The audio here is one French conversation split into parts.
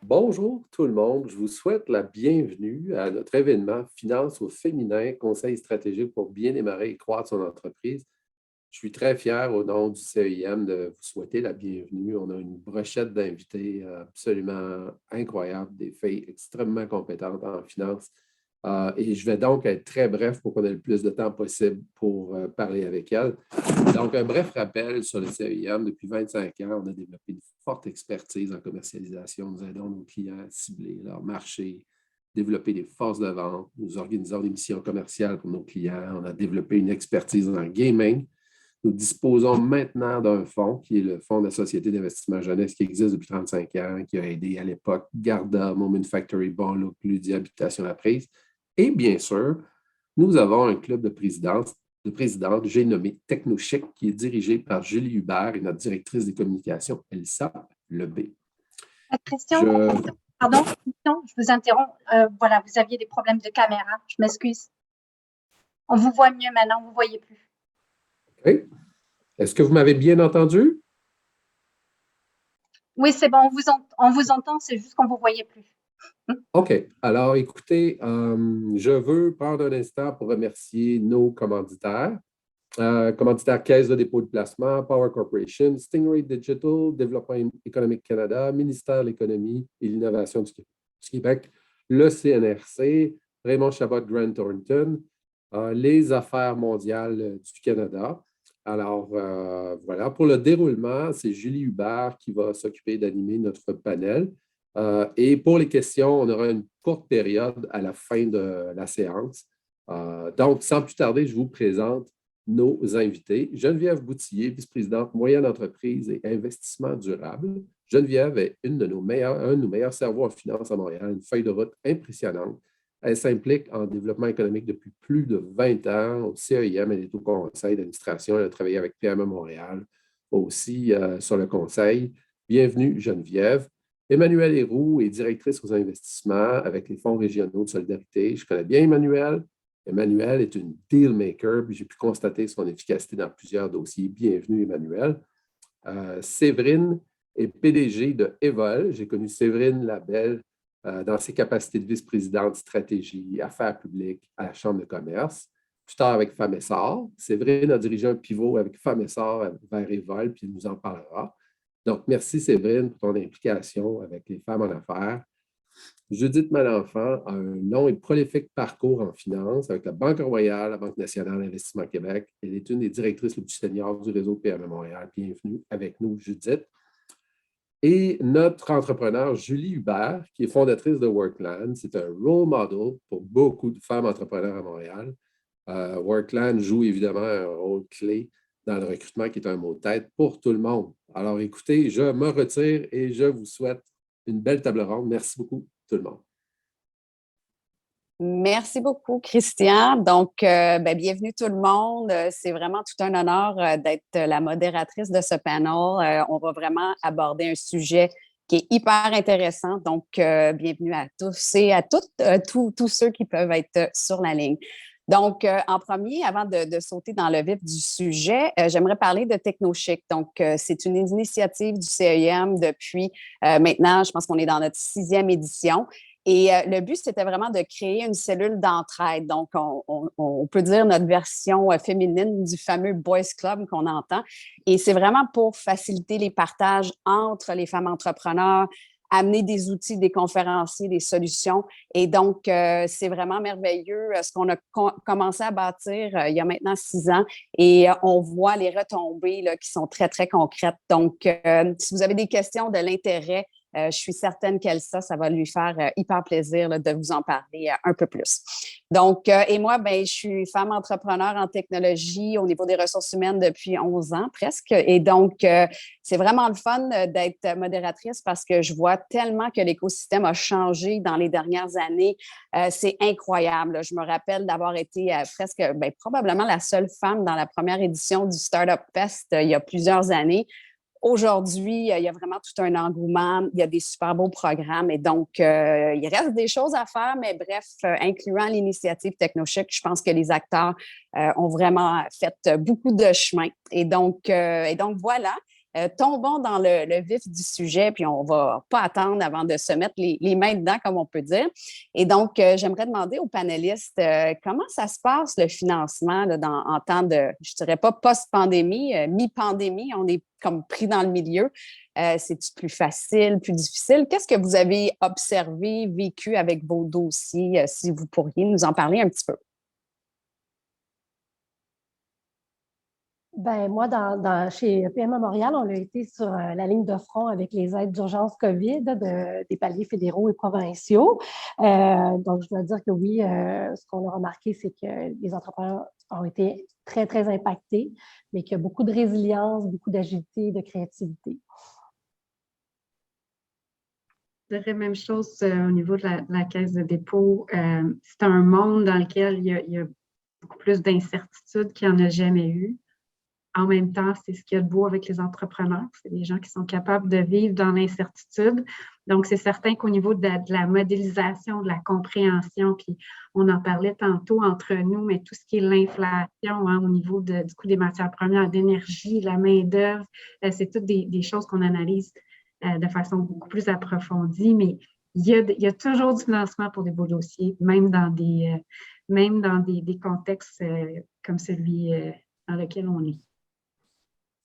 Bonjour tout le monde, je vous souhaite la bienvenue à notre événement Finance au féminin, conseil stratégique pour bien démarrer et croître son entreprise. Je suis très fier au nom du CEIM de vous souhaiter la bienvenue. On a une brochette d'invités absolument incroyable, des filles extrêmement compétentes en finance. Et je vais donc être très bref pour qu'on ait le plus de temps possible pour parler avec elles. Donc, un bref rappel sur le CEIM. Depuis 25 ans, on a développé une forte expertise en commercialisation. Nous aidons nos clients à cibler leur marché, développer des forces de vente. Nous organisons des missions commerciales pour nos clients. On a développé une expertise en gaming. Nous disposons maintenant d'un fonds qui est le Fonds de la Société d'investissement jeunesse qui existe depuis 35 ans, qui a aidé à l'époque Garda, Moment Factory, Bon Look, Ludi, Habitation La Prise. Et bien sûr, nous avons un club de présidente, j'ai nommé TechnoChic, qui est dirigé par Julie Hubert et notre directrice des communications, Elsa Lebé. Christian, pardon, Christian, je vous interromps. Voilà, vous aviez des problèmes de caméra. Je m'excuse. On vous voit mieux maintenant, vous ne voyez plus. OK. Est-ce que vous m'avez bien entendu? Oui, c'est bon, on vous entend, c'est juste qu'on ne vous voyait plus. OK. Alors, écoutez, je veux prendre un instant pour remercier nos commanditaires. Commanditaire Caisse de dépôt de placement, Power Corporation, Stingray Digital, Développement économique Canada, Ministère de l'Économie et l'Innovation du Québec, le CNRC, Raymond Chabot Grant Thornton, les Affaires mondiales du Canada. Alors, voilà, pour le déroulement, c'est Julie Hubert qui va s'occuper d'animer notre panel. Et pour les questions, on aura une courte période à la fin de la séance. Donc, sans plus tarder, je vous présente nos invités. Geneviève Boutillier, vice-présidente moyenne entreprise et investissement durable. Geneviève est un de nos meilleurs cerveaux en finance à Montréal, une feuille de route impressionnante. Elle s'implique en développement économique depuis plus de 20 ans. Au CEIM, elle est au conseil d'administration. Elle a travaillé avec PME Montréal aussi sur le conseil. Bienvenue, Geneviève. Emmanuelle Héroux est directrice aux investissements avec les fonds régionaux de solidarité. Je connais bien Emmanuelle. Emmanuelle est une deal maker, puis j'ai pu constater son efficacité dans plusieurs dossiers. Bienvenue, Emmanuelle. Séverine est PDG de Evol. J'ai connu Séverine Labelle dans ses capacités de vice-présidente stratégie, affaires publiques à la Chambre de commerce. Plus tard avec Femmes Essor. Séverine a dirigé un pivot avec Femmes Essor vers Evol, puis il nous en parlera. Donc, merci Séverine pour ton implication avec les femmes en affaires. Judith Malenfant a un long et prolifique parcours en finance avec la Banque Royale, la Banque nationale d'Investissement Québec. Elle est une des directrices les plus seniors du réseau PME Montréal. Bienvenue avec nous, Judith. Et notre entrepreneur, Julie Hubert, qui est fondatrice de Workland. C'est un role model pour beaucoup de femmes entrepreneurs à Montréal. Workland joue évidemment un rôle clé dans le recrutement, qui est un mot de tête pour tout le monde. Alors, écoutez, je me retire et je vous souhaite une belle table ronde. Merci beaucoup, tout le monde. Merci beaucoup, Christian. Donc, bienvenue tout le monde. C'est vraiment tout un honneur d'être la modératrice de ce panel. On va vraiment aborder un sujet qui est hyper intéressant. Donc, bienvenue à tous et à toutes, tous ceux qui peuvent être sur la ligne. Donc, en premier, avant de sauter dans le vif du sujet, j'aimerais parler de TechnoChic. Donc, c'est une initiative du CEIM depuis maintenant, je pense qu'on est dans notre 6e édition. Et le but, c'était vraiment de créer une cellule d'entraide. Donc, on peut dire notre version féminine du fameux Boys Club qu'on entend. Et c'est vraiment pour faciliter les partages entre les femmes entrepreneurs, amener des outils, des conférenciers, des solutions. Et donc, c'est vraiment merveilleux ce qu'on a commencé à bâtir il y a maintenant 6 ans. Et on voit les retombées là, qui sont très, très concrètes. Donc, si vous avez des questions de l'intérêt, je suis certaine qu'Elsa, ça va lui faire hyper plaisir là, de vous en parler un peu plus. Donc, et moi, je suis femme entrepreneur en technologie au niveau des ressources humaines depuis 11 ans presque. Et donc, c'est vraiment le fun d'être modératrice parce que je vois tellement que l'écosystème a changé dans les dernières années. C'est incroyable. Je me rappelle d'avoir été presque, probablement la seule femme dans la première édition du Startup Fest il y a plusieurs années. Aujourd'hui, il y a vraiment tout un engouement, il y a des super beaux programmes et donc, il reste des choses à faire, mais bref, incluant l'initiative TechnoChic, je pense que les acteurs ont vraiment fait beaucoup de chemin. Et donc voilà, tombons dans le vif du sujet, puis on ne va pas attendre avant de se mettre les mains dedans, comme on peut dire. Et donc, j'aimerais demander aux panélistes comment ça se passe, le financement là, en temps de, je ne dirais pas post-pandémie, mi-pandémie, on est comme pris dans le milieu. C'est-tu plus facile, plus difficile? Qu'est-ce que vous avez observé, vécu avec vos dossiers, si vous pourriez nous en parler un petit peu? Ben moi, chez PME Montréal, on a été sur la ligne de front avec les aides d'urgence COVID des paliers fédéraux et provinciaux. Donc, je dois dire que oui, ce qu'on a remarqué, c'est que les entrepreneurs ont été très, très impactés, mais qu'il y a beaucoup de résilience, beaucoup d'agilité, de créativité. Je dirais même chose au niveau de la caisse de dépôt. C'est un monde dans lequel il y a beaucoup plus d'incertitudes qu'il n'y en a jamais eu. En même temps, c'est ce qu'il y a de beau avec les entrepreneurs. C'est des gens qui sont capables de vivre dans l'incertitude. Donc, c'est certain qu'au niveau de la modélisation, de la compréhension, puis on en parlait tantôt entre nous, mais tout ce qui est l'inflation au niveau du coût des matières premières, d'énergie, la main-d'œuvre, c'est toutes des choses qu'on analyse de façon beaucoup plus approfondie. Mais il y a toujours du financement pour des beaux dossiers, même dans des contextes comme celui dans lequel on est.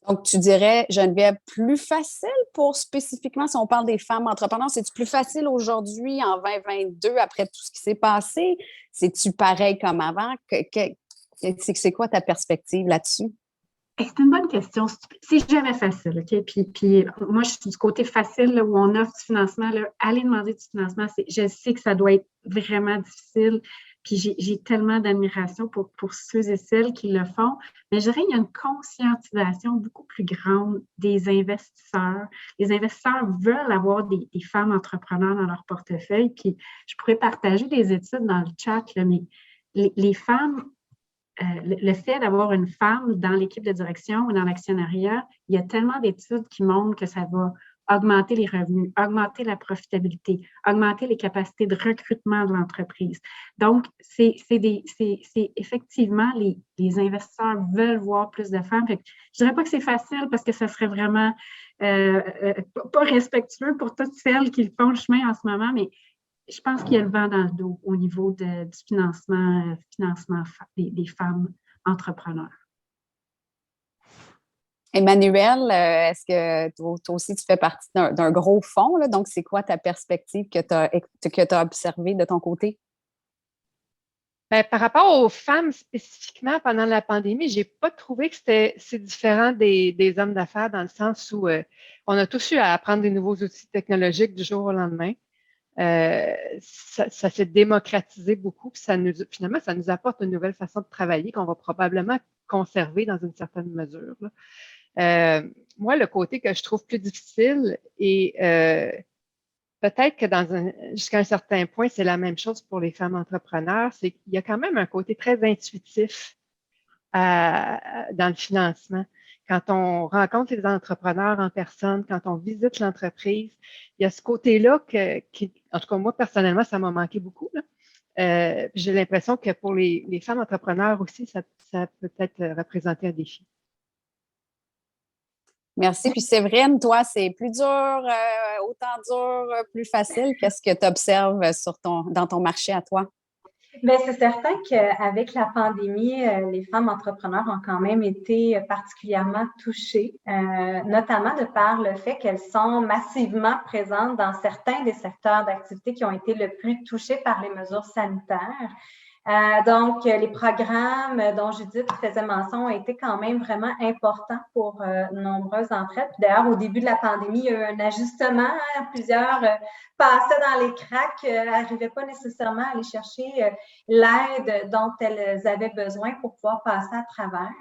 Donc, tu dirais, Geneviève, plus facile pour spécifiquement, si on parle des femmes entrepreneurs, c'est-tu plus facile aujourd'hui, en 2022, après tout ce qui s'est passé? C'est-tu pareil comme avant? C'est quoi ta perspective là-dessus? C'est une bonne question. C'est jamais facile, OK? Puis moi, je suis du côté facile là, où on offre du financement. Là, aller demander du financement, je sais que ça doit être vraiment difficile. Puis j'ai tellement d'admiration pour ceux et celles qui le font. Mais je dirais qu'il y a une conscientisation beaucoup plus grande des investisseurs. Les investisseurs veulent avoir des femmes entrepreneurs dans leur portefeuille. Puis je pourrais partager des études dans le chat, là, mais les femmes, le fait d'avoir une femme dans l'équipe de direction ou dans l'actionnariat, il y a tellement d'études qui montrent que ça va augmenter les revenus, augmenter la profitabilité, augmenter les capacités de recrutement de l'entreprise. Donc, c'est effectivement, les investisseurs veulent voir plus de femmes. Fait que, je ne dirais pas que c'est facile parce que ça serait vraiment pas respectueux pour toutes celles qui font le chemin en ce moment, mais je pense qu'il y a le vent dans le dos au niveau du financement des femmes entrepreneurs. Emmanuelle, est-ce que toi aussi, tu fais partie d'un gros fonds? Là? Donc, c'est quoi ta perspective que tu as observée de ton côté? Bien, par rapport aux femmes spécifiquement pendant la pandémie, je n'ai pas trouvé que c'est différent des hommes d'affaires dans le sens où on a tous eu à apprendre des nouveaux outils technologiques du jour au lendemain. Ça s'est démocratisé beaucoup, puis finalement, ça nous apporte une nouvelle façon de travailler qu'on va probablement conserver dans une certaine mesure. Là. Moi, le côté que je trouve plus difficile et peut-être que jusqu'à un certain point, c'est la même chose pour les femmes entrepreneurs, c'est qu'il y a quand même un côté très intuitif dans le financement. Quand on rencontre les entrepreneurs en personne, quand on visite l'entreprise, il y a ce côté-là qui, en tout cas, moi, personnellement, ça m'a manqué beaucoup. Là. J'ai l'impression que pour les femmes entrepreneurs aussi, ça peut peut-être représenter un défi. Merci. Puis Séverine, toi, c'est plus dur, autant dur, plus facile. Qu'est-ce que tu observes dans ton marché à toi? Bien, c'est certain qu'avec la pandémie, les femmes entrepreneurs ont quand même été particulièrement touchées, notamment de par le fait qu'elles sont massivement présentes dans certains des secteurs d'activité qui ont été le plus touchés par les mesures sanitaires. Donc, les programmes dont Judith faisait mention ont été quand même vraiment importants pour nombreuses d'entre elles. D'ailleurs, au début de la pandémie, il y a eu un ajustement. Plusieurs passaient dans les cracks, n'arrivaient pas nécessairement à aller chercher l'aide dont elles avaient besoin pour pouvoir passer à travers.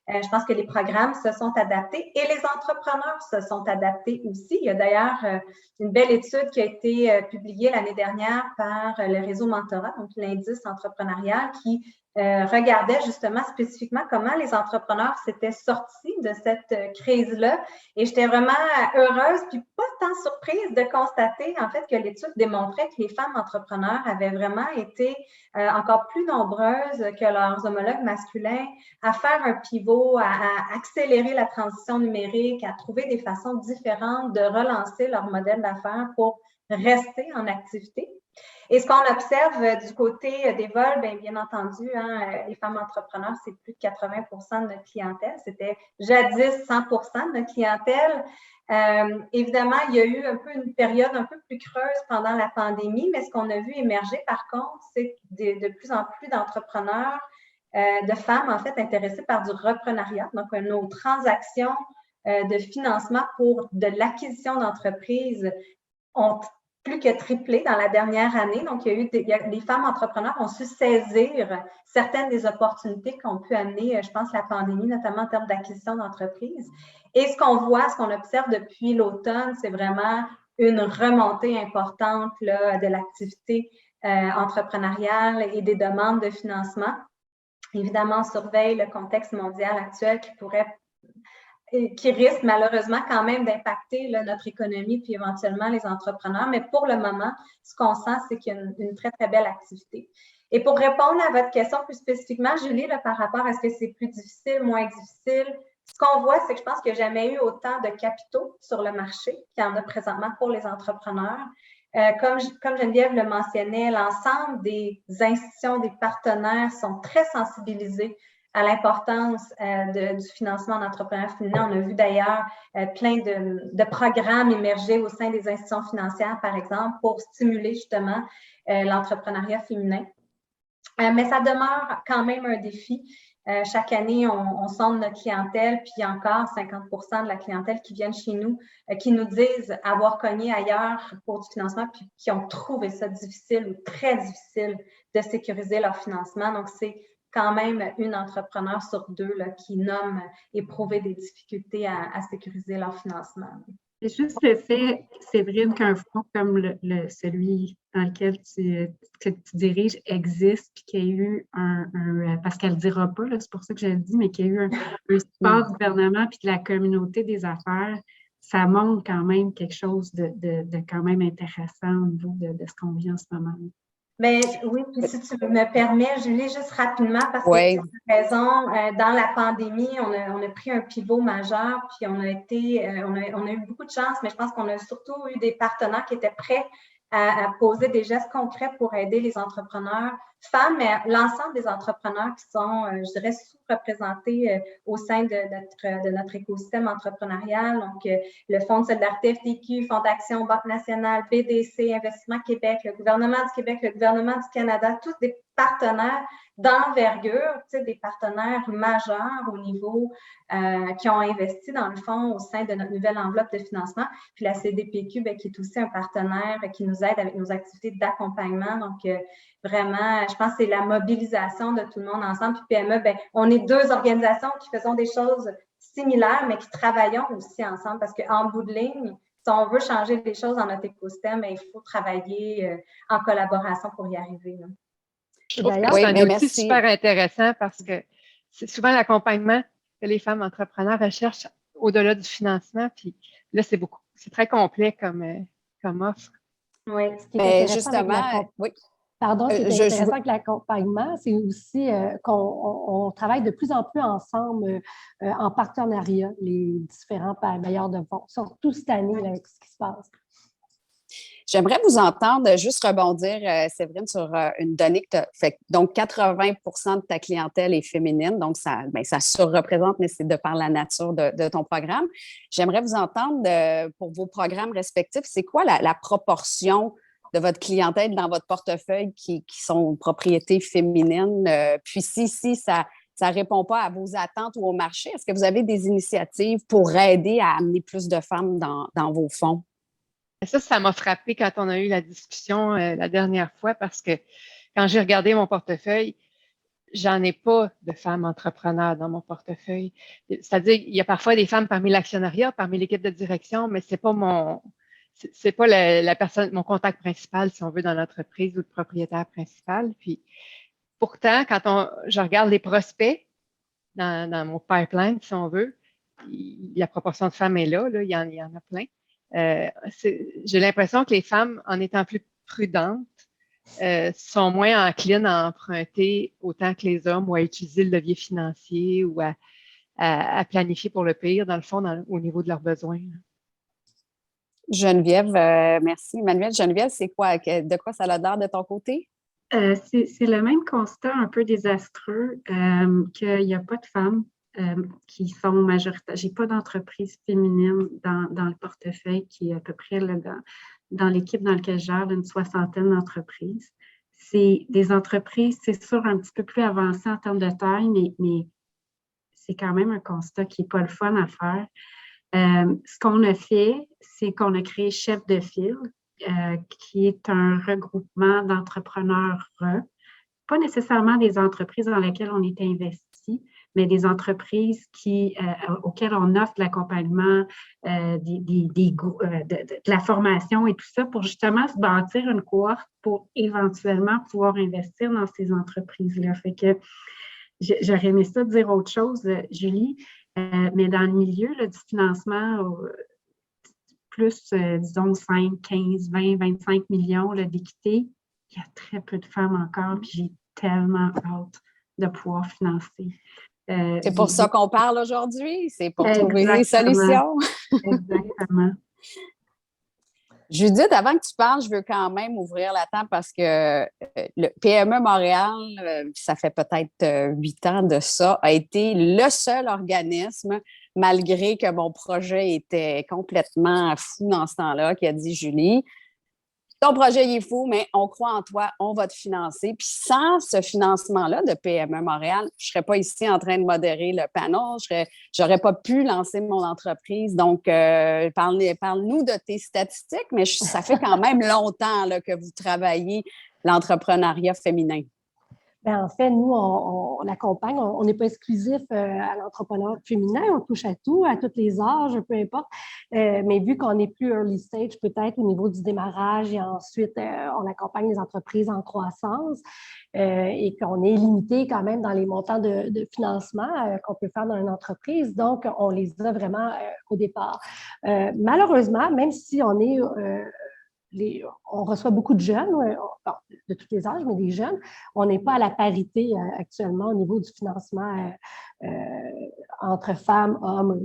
Je pense que les programmes se sont adaptés et les entrepreneurs se sont adaptés aussi. Il y a d'ailleurs une belle étude qui a été publiée l'année dernière par le réseau Mentorat, donc l'indice entrepreneurial, qui regardait justement spécifiquement comment les entrepreneurs s'étaient sortis de cette crise-là. Et j'étais vraiment heureuse, puis pas tant surprise de constater en fait que l'étude démontrait que les femmes entrepreneurs avaient vraiment été encore plus nombreuses que leurs homologues masculins à faire un pivot, à accélérer la transition numérique, à trouver des façons différentes de relancer leur modèle d'affaires pour rester en activité. Et ce qu'on observe du côté des vols, bien entendu, les femmes entrepreneurs, c'est plus de 80% de notre clientèle. C'était jadis 100% de notre clientèle. Évidemment, il y a eu un peu une période un peu plus creuse pendant la pandémie, mais ce qu'on a vu émerger, par contre, c'est de plus en plus d'entrepreneurs, de femmes, en fait, intéressées par du reprenariat, donc nos transactions de financement pour de l'acquisition d'entreprises ont plus que triplé dans la dernière année. Donc, les femmes entrepreneurs ont su saisir certaines des opportunités qu'ont pu amener, je pense, la pandémie, notamment en termes d'acquisition d'entreprises. Et ce qu'on voit, ce qu'on observe depuis l'automne, c'est vraiment une remontée importante là, de l'activité entrepreneuriale et des demandes de financement. Évidemment, on surveille le contexte mondial actuel qui risque malheureusement quand même d'impacter notre économie puis éventuellement les entrepreneurs. Mais pour le moment, ce qu'on sent, c'est qu'il y a une très, très belle activité. Et pour répondre à votre question plus spécifiquement, Julie, là, par rapport à ce que c'est plus difficile, moins difficile, ce qu'on voit, c'est que je pense qu'il n'y a jamais eu autant de capitaux sur le marché qu'il y en a présentement pour les entrepreneurs. Comme Geneviève le mentionnait, l'ensemble des institutions, des partenaires sont très sensibilisés à l'importance du financement d'entrepreneuriat féminin. On a vu d'ailleurs plein de programmes émerger au sein des institutions financières, par exemple, pour stimuler justement l'entrepreneuriat féminin. Mais ça demeure quand même un défi. Chaque année, on sonde notre clientèle, puis il y a encore 50% de la clientèle qui viennent chez nous, qui nous disent avoir cogné ailleurs pour du financement, puis qui ont trouvé ça difficile ou très difficile de sécuriser leur financement. Donc, c'est quand même une entrepreneur sur deux là, qui nomme éprouver des difficultés à sécuriser leur financement. C'est juste le fait, Séverine, qu'un fonds comme celui dans lequel tu diriges existe, puis qu'il y a eu parce qu'elle ne le dira pas, c'est pour ça que je le dis, mais qu'il y a eu un support du gouvernement puis de la communauté des affaires, ça montre quand même quelque chose de quand même intéressant au niveau de ce qu'on vit en ce moment. Bien, oui, puis si tu me permets, Julie, juste rapidement, parce que tu as raison, dans la pandémie, on a pris un pivot majeur, puis on a eu beaucoup de chance, mais je pense qu'on a surtout eu des partenaires qui étaient prêts à poser des gestes concrets pour aider les entrepreneurs femmes, mais l'ensemble des entrepreneurs qui sont, je dirais, sous-représentés au sein de notre écosystème entrepreneurial. Donc, le Fonds de solidarité FTQ, Fonds d'action, Banque nationale, BDC, Investissement Québec, le gouvernement du Québec, le gouvernement du Canada, tous des partenaires d'envergure, des partenaires majeurs au niveau qui ont investi dans le fond au sein de notre nouvelle enveloppe de financement. Puis la CDPQ, qui est aussi un partenaire qui nous aide avec nos activités d'accompagnement. Donc, vraiment, je pense que c'est la mobilisation de tout le monde ensemble. Puis PME, on est deux organisations qui faisons des choses similaires, mais qui travaillons aussi ensemble parce qu'en bout de ligne, si on veut changer des choses dans notre écosystème, il faut travailler en collaboration pour y arriver. Là. Je trouve que c'est un outil super intéressant parce que c'est souvent l'accompagnement que les femmes entrepreneurs recherchent au-delà du financement. Puis là, c'est très complet comme offre. Oui, ce qui est justement, Pardon, ce qui est intéressant avec l'accompagnement, c'est aussi qu'on travaille de plus en plus ensemble en partenariat, les différents bailleurs de fonds, surtout cette année là, avec ce qui se passe. J'aimerais vous entendre juste rebondir, Séverine, sur une donnée que tu as fait. Donc, 80% de ta clientèle est féminine, donc ça surreprésente, mais c'est de par la nature de ton programme. J'aimerais vous entendre pour vos programmes respectifs, c'est quoi la proportion de votre clientèle dans votre portefeuille qui sont propriétés féminines? Puis si ça ne répond pas à vos attentes ou au marché, est-ce que vous avez des initiatives pour aider à amener plus de femmes dans vos fonds? Ça m'a frappé quand on a eu la discussion la dernière fois parce que quand j'ai regardé mon portefeuille, j'en ai pas de femmes entrepreneurs dans mon portefeuille. C'est-à-dire, il y a parfois des femmes parmi l'actionnariat, parmi l'équipe de direction, mais c'est pas la personne, mon contact principal, si on veut, dans l'entreprise ou le propriétaire principal. Puis, pourtant, je regarde les prospects dans mon pipeline, si on veut, la proportion de femmes est là, il y en a plein. J'ai l'impression que les femmes, en étant plus prudentes, sont moins enclines à emprunter autant que les hommes ou à utiliser le levier financier ou à planifier pour le pire, dans le fond, au niveau de leurs besoins. Geneviève, merci. Emmanuelle, Geneviève, c'est quoi? De quoi ça a l'air de ton côté? C'est le même constat un peu désastreux qu'il n'y a pas de femmes qui sont majoritaires. Je n'ai pas d'entreprise féminine dans le portefeuille qui est à peu près là, dans l'équipe dans laquelle je gère une 60aine d'entreprises. C'est des entreprises, c'est sûr, un petit peu plus avancées en termes de taille, mais c'est quand même un constat qui n'est pas le fun à faire. Ce qu'on a fait, c'est qu'on a créé Chef de file, qui est un regroupement d'entrepreneurs, pas nécessairement des entreprises dans lesquelles on est investi, mais des entreprises auxquelles on offre de l'accompagnement, de la formation et tout ça pour justement se bâtir une cohorte pour éventuellement pouvoir investir dans ces entreprises-là. Fait que j'aurais aimé ça dire autre chose, Julie, mais dans le milieu là, du financement, plus, disons, 5, 15, 20, 25 millions d'équité, il y a très peu de femmes encore, puis j'ai tellement hâte de pouvoir financer. C'est pour ça qu'on parle aujourd'hui, c'est pour trouver des solutions. Exactement. Judith, avant que tu parles, je veux quand même ouvrir la table parce que le PME Montréal, ça fait peut-être 8 ans de ça, a été le seul organisme, malgré que mon projet était complètement fou dans ce temps-là, qui a dit, Julie, ton projet il est fou, mais on croit en toi, on va te financer. Puis sans ce financement-là de PME Montréal, je ne serais pas ici en train de modérer le panel, je n'aurais pas pu lancer mon entreprise. Donc, parle-nous de tes statistiques, mais ça fait quand même longtemps là, que vous travaillez l'entrepreneuriat féminin. Bien, en fait, nous, on accompagne, on n'est pas exclusif à l'entrepreneur féminin, on touche à tout, à tous les âges, peu importe. Mais vu qu'on est plus early stage, peut-être au niveau du démarrage et ensuite, on accompagne les entreprises en croissance et qu'on est limité quand même dans les montants de financement qu'on peut faire dans une entreprise. Donc, on les a vraiment au départ. Malheureusement, même si on est... on reçoit beaucoup de jeunes, de tous les âges, mais des jeunes. On n'est pas à la parité actuellement au niveau du financement entre femmes, hommes.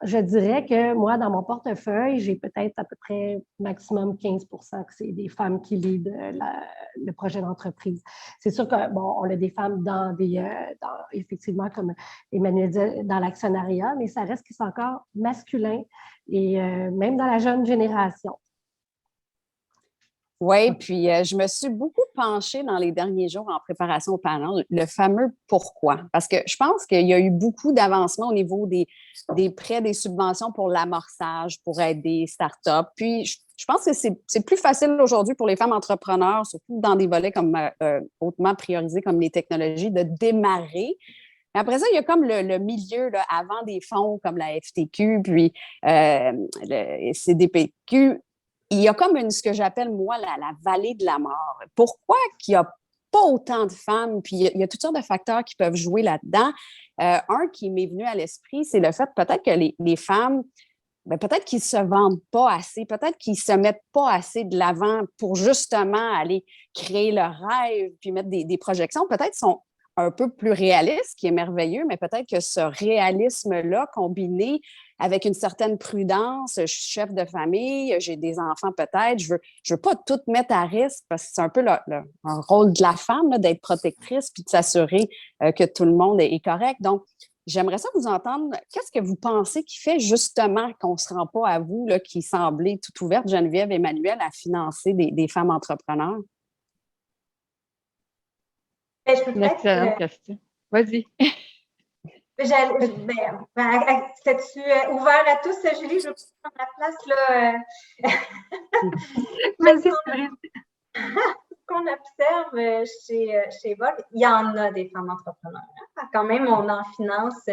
Je dirais que moi, dans mon portefeuille, j'ai peut-être à peu près maximum 15 % que c'est des femmes qui lead le projet d'entreprise. C'est sûr que, bon, on a des femmes effectivement, comme Emmanuelle disait, dans l'actionnariat, mais ça reste qu'ils sont encore masculins et même dans la jeune génération. Oui, puis je me suis beaucoup penchée dans les derniers jours en préparation au panel, le fameux pourquoi. Parce que je pense qu'il y a eu beaucoup d'avancements au niveau des prêts, des subventions pour l'amorçage, pour aider startups. Puis je pense que c'est plus facile aujourd'hui pour les femmes entrepreneurs, surtout dans des volets comme hautement priorisés comme les technologies, de démarrer. Mais après ça, il y a comme le milieu là, avant des fonds comme la FTQ, puis le CDPQ. Il y a comme ce que j'appelle, moi, la vallée de la mort. Pourquoi qu'il n'y a pas autant de femmes? Puis il y a toutes sortes de facteurs qui peuvent jouer là-dedans. Un qui m'est venu à l'esprit, c'est le fait peut-être que les femmes, peut-être qu'ils ne se vendent pas assez, peut-être qu'ils ne se mettent pas assez de l'avant pour justement aller créer leur rêve puis mettre des projections. Peut-être sont un peu plus réaliste, qui est merveilleux, mais peut-être que ce réalisme-là, combiné avec une certaine prudence, je suis chef de famille, j'ai des enfants peut-être, je veux pas tout mettre à risque parce que c'est un peu un rôle de la femme là, d'être protectrice puis de s'assurer que tout le monde est correct. Donc, j'aimerais ça vous entendre. Qu'est-ce que vous pensez qui fait justement qu'on ne se rend pas à vous, là, qui semblez tout ouverte, Geneviève et Emmanuelle, à financer des femmes entrepreneurs? Une excellente question. Vas-y. C'est-tu ouvert à tous, Julie? Je veux prendre la place, là. Ce qu'on observe chez Vol, il y en a des femmes entrepreneurs. Quand même, on en finance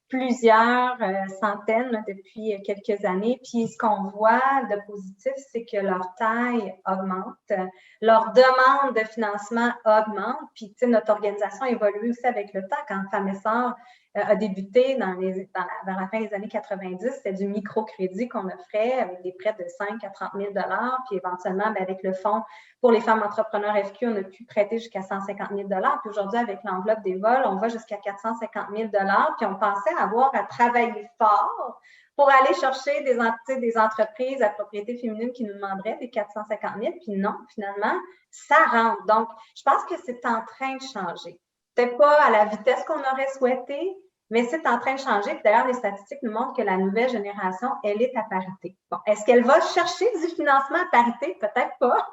plusieurs centaines là, depuis quelques années. Puis ce qu'on voit de positif, c'est que leur taille augmente, leur demande de financement augmente. Puis tu sais, notre organisation a évolué aussi avec le temps. Quand Femmes et Sœurs a débuté vers la fin des années 90, c'était du microcrédit qu'on offrait avec des prêts de 5 à 30 000 $. Puis éventuellement, bien, avec le fonds pour les femmes entrepreneurs FQ, on a pu prêter jusqu'à 150 000 $. Puis aujourd'hui, avec l'enveloppe des vols, on va jusqu'à 450 000 $. Puis on pensait avoir à travailler fort pour aller chercher des entreprises à propriété féminine qui nous demanderaient des 450 000. Puis non, finalement, ça rentre. Donc, je pense que c'est en train de changer. Peut-être pas à la vitesse qu'on aurait souhaité, mais c'est en train de changer. Puis d'ailleurs, les statistiques nous montrent que la nouvelle génération, elle est à parité. Bon, est-ce qu'elle va chercher du financement à parité? Peut-être pas.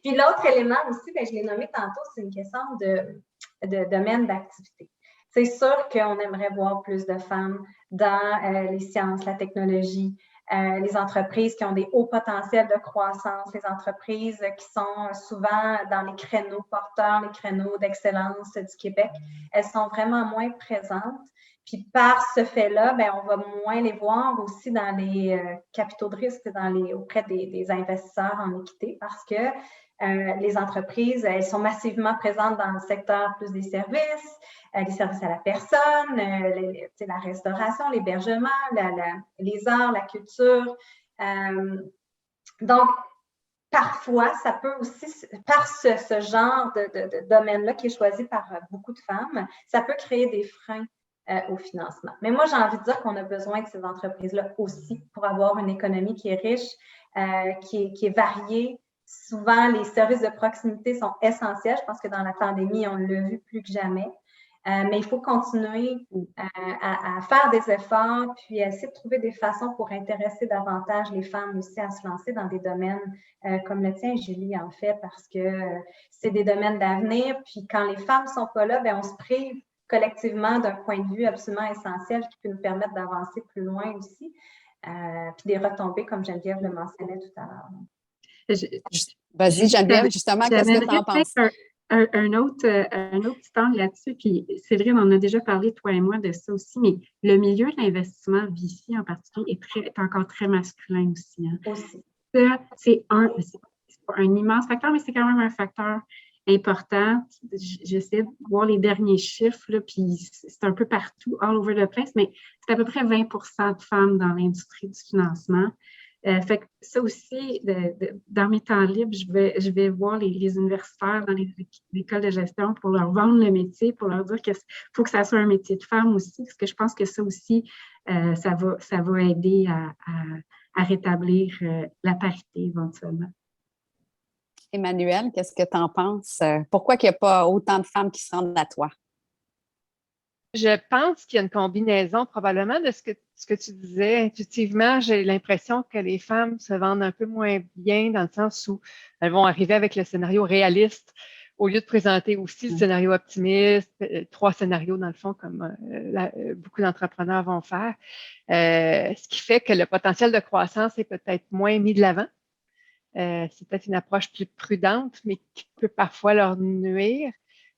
Puis l'autre élément aussi, bien, je l'ai nommé tantôt, c'est une question de domaine d'activité. C'est sûr qu'on aimerait voir plus de femmes dans les sciences, la technologie, les entreprises qui ont des hauts potentiels de croissance, les entreprises qui sont souvent dans les créneaux porteurs, les créneaux d'excellence du Québec, elles sont vraiment moins présentes. Puis par ce fait-là, bien, on va moins les voir aussi dans les capitaux de risque, auprès des investisseurs en équité, parce que les entreprises, elles sont massivement présentes dans le secteur plus des services, les services à la personne, la restauration, l'hébergement, les arts, la culture. Donc, parfois, ça peut aussi, par ce genre de domaine-là qui est choisi par beaucoup de femmes, ça peut créer des freins au financement. Mais moi, j'ai envie de dire qu'on a besoin de ces entreprises-là aussi pour avoir une économie qui est riche, qui est variée. Souvent, les services de proximité sont essentiels. Je pense que dans la pandémie, on l'a vu plus que jamais. Mais il faut continuer à faire des efforts, puis à essayer de trouver des façons pour intéresser davantage les femmes aussi à se lancer dans des domaines comme le tien, Julie, en fait, parce que c'est des domaines d'avenir. Puis quand les femmes ne sont pas là, bien, on se prive collectivement d'un point de vue absolument essentiel qui peut nous permettre d'avancer plus loin aussi, puis des retombées, comme Geneviève le mentionnait tout à l'heure. Vas-y, Geneviève, justement, qu'est-ce que tu en penses? Un autre petit angle là-dessus, puis c'est vrai, on en a déjà parlé, toi et moi, de ça aussi, mais le milieu de l'investissement VC en particulier est encore très masculin aussi. Hein. Aussi. Ça, c'est pas un immense facteur, mais c'est quand même un facteur important. J'essaie de voir les derniers chiffres, là, puis c'est un peu partout, all over the place, mais c'est à peu près 20 % de femmes dans l'industrie du financement. Fait que ça aussi, dans mes temps libres, je vais voir les universitaires dans les écoles de gestion pour leur vendre le métier, pour leur dire qu'il faut que ça soit un métier de femme aussi, parce que je pense que ça aussi, ça va aider à rétablir la parité éventuellement. Emmanuelle, qu'est-ce que tu en penses? Pourquoi il n'y a pas autant de femmes qui se rendent à toi? Je pense qu'il y a une combinaison probablement de ce que tu disais. Intuitivement, j'ai l'impression que les femmes se vendent un peu moins bien dans le sens où elles vont arriver avec le scénario réaliste au lieu de présenter aussi le scénario optimiste, 3 scénarios dans le fond comme beaucoup d'entrepreneurs vont faire. Ce qui fait que le potentiel de croissance est peut-être moins mis de l'avant. C'est peut-être une approche plus prudente, mais qui peut parfois leur nuire.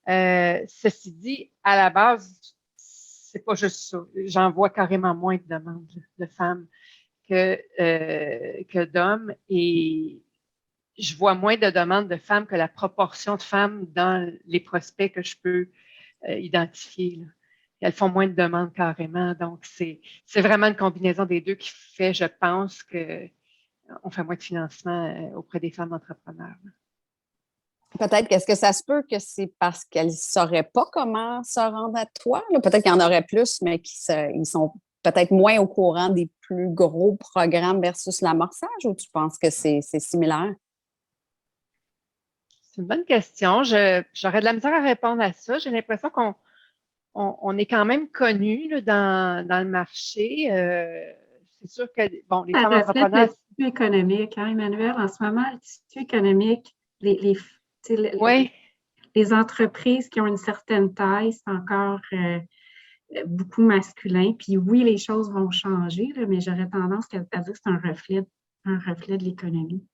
Ceci dit, à la base, c'est pas juste ça. J'en vois carrément moins de demandes de femmes que d'hommes et je vois moins de demandes de femmes que la proportion de femmes dans les prospects que je peux identifier. Là. Elles font moins de demandes carrément. Donc, c'est vraiment une combinaison des deux qui fait, je pense, qu'on fait moins de financement auprès des femmes entrepreneurs. Là. Peut-être qu'est-ce que ça se peut que c'est parce qu'elles ne sauraient pas comment se rendre à toi? Là? Peut-être qu'il y en aurait plus, mais ils sont peut-être moins au courant des plus gros programmes versus l'amorçage ou tu penses que c'est similaire? C'est une bonne question. J'aurais de la misère à répondre à ça. J'ai l'impression qu'on est quand même connu là, dans le marché. C'est sûr que, bon, les femmes entrepreneurs... Le tissu économique, hein, Emmanuelle, en ce moment, le tissu économique, oui. Les entreprises qui ont une certaine taille, c'est encore beaucoup masculin. Puis oui, les choses vont changer, là, mais j'aurais tendance à dire que c'est un reflet de l'économie.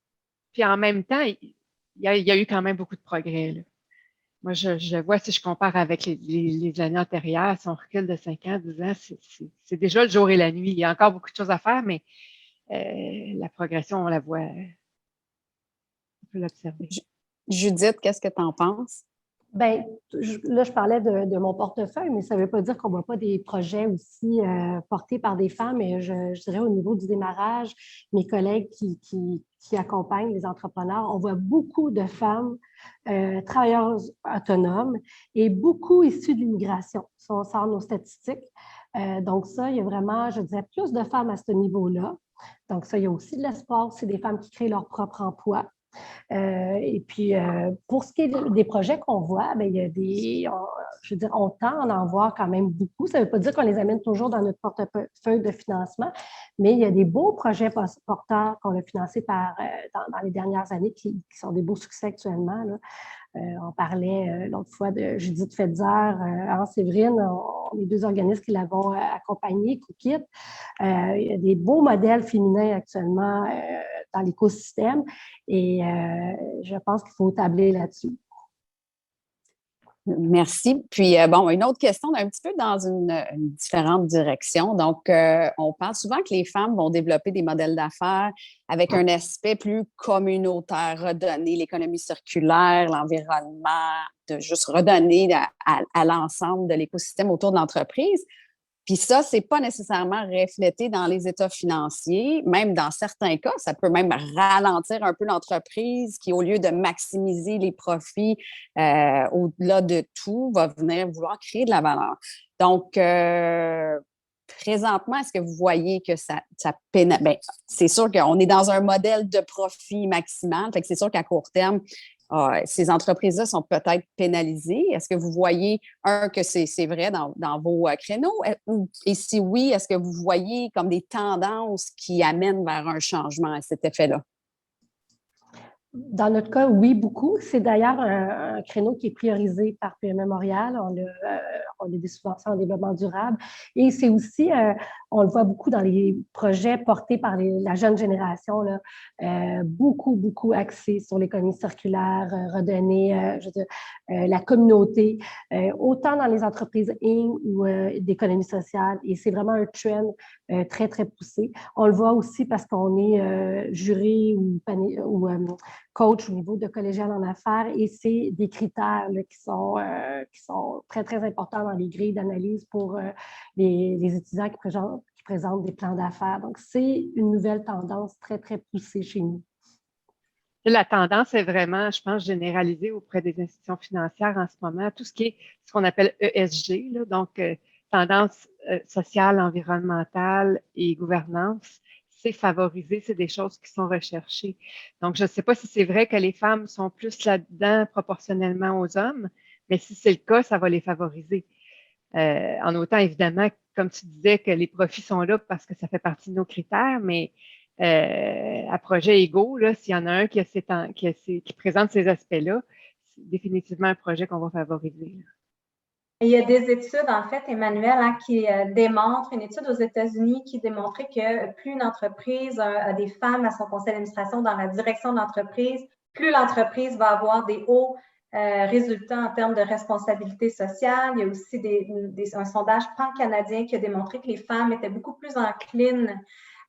Puis en même temps, il y a eu quand même beaucoup de progrès. Là. Moi, je vois, si je compare avec les années antérieures, si on recule de 5 ans, 10 ans, c'est déjà le jour et la nuit. Il y a encore beaucoup de choses à faire, mais la progression, on la voit, on peut l'observer. Judith, qu'est-ce que tu en penses? Bien, là, je parlais de mon portefeuille, mais ça ne veut pas dire qu'on ne voit pas des projets aussi portés par des femmes. Et je dirais au niveau du démarrage, mes collègues qui accompagnent les entrepreneurs, on voit beaucoup de femmes travailleuses autonomes et beaucoup issues de l'immigration, si on sort nos statistiques. Donc ça, il y a vraiment, je dirais, plus de femmes à ce niveau-là. Donc ça, il y a aussi de l'espoir, c'est des femmes qui créent leur propre emploi. Et puis, pour ce qui est des projets qu'on voit, bien, il y a je veux dire, on tend à en voir quand même beaucoup. Ça ne veut pas dire qu'on les amène toujours dans notre portefeuille de financement, mais il y a des beaux projets porteurs qu'on a financés dans les dernières années qui sont des beaux succès actuellement, là. On parlait l'autre fois de Judith Fetzer, Anne-Séverine, les deux organismes qui l'avons accompagnée, Cookit. Il y a des beaux modèles féminins actuellement dans l'écosystème et je pense qu'il faut tabler là-dessus. Merci. Puis, bon, une autre question, un petit peu dans une différente direction. Donc, on parle souvent que les femmes vont développer des modèles d'affaires avec un aspect plus communautaire, redonner l'économie circulaire, l'environnement, de juste redonner à l'ensemble de l'écosystème autour de l'entreprise. Puis ça, c'est pas nécessairement reflété dans les états financiers. Même dans certains cas, ça peut même ralentir un peu l'entreprise qui, au lieu de maximiser les profits au-delà de tout, va venir vouloir créer de la valeur. Donc, présentement, est-ce que vous voyez que ça pénalise? Bien, c'est sûr qu'on est dans un modèle de profit maximal. Fait que c'est sûr qu'à court terme, ces entreprises-là sont peut-être pénalisées. Est-ce que vous voyez, que c'est vrai dans vos créneaux? Et si oui, est-ce que vous voyez comme des tendances qui amènent vers un changement à cet effet-là? Dans notre cas, oui, beaucoup. C'est d'ailleurs un créneau qui est priorisé par PME Montréal. On a des subventions en développement durable. Et c'est aussi, on le voit beaucoup dans les projets portés par la jeune génération, là, beaucoup axés sur l'économie circulaire, redonner la communauté, autant dans les entreprises ou d'économie sociale. Et c'est vraiment un trend très, très poussé. On le voit aussi parce qu'on est juré ou coach au niveau de collégial en affaires et c'est des critères là, qui sont très, très importants dans les grilles d'analyse pour les étudiants qui présentent des plans d'affaires. Donc, c'est une nouvelle tendance très, très poussée chez nous. La tendance est vraiment, je pense, généralisée auprès des institutions financières en ce moment. Tout ce qui est ce qu'on appelle ESG, là, donc tendance sociale, environnementale et gouvernance. C'est favorisé, c'est des choses qui sont recherchées. Donc, je ne sais pas si c'est vrai que les femmes sont plus là-dedans proportionnellement aux hommes, mais si c'est le cas, ça va les favoriser. En autant, évidemment, comme tu disais, que les profits sont là parce que ça fait partie de nos critères, mais à projet égaux, là, s'il y en a un qui présente ces aspects-là, c'est définitivement un projet qu'on va favoriser. Il y a des études, en fait, Emmanuel, qui démontrent, une étude aux États-Unis qui démontrait que plus une entreprise a des femmes à son conseil d'administration dans la direction de l'entreprise, plus l'entreprise va avoir des hauts résultats en termes de responsabilité sociale. Il y a aussi un sondage pan-canadien qui a démontré que les femmes étaient beaucoup plus enclines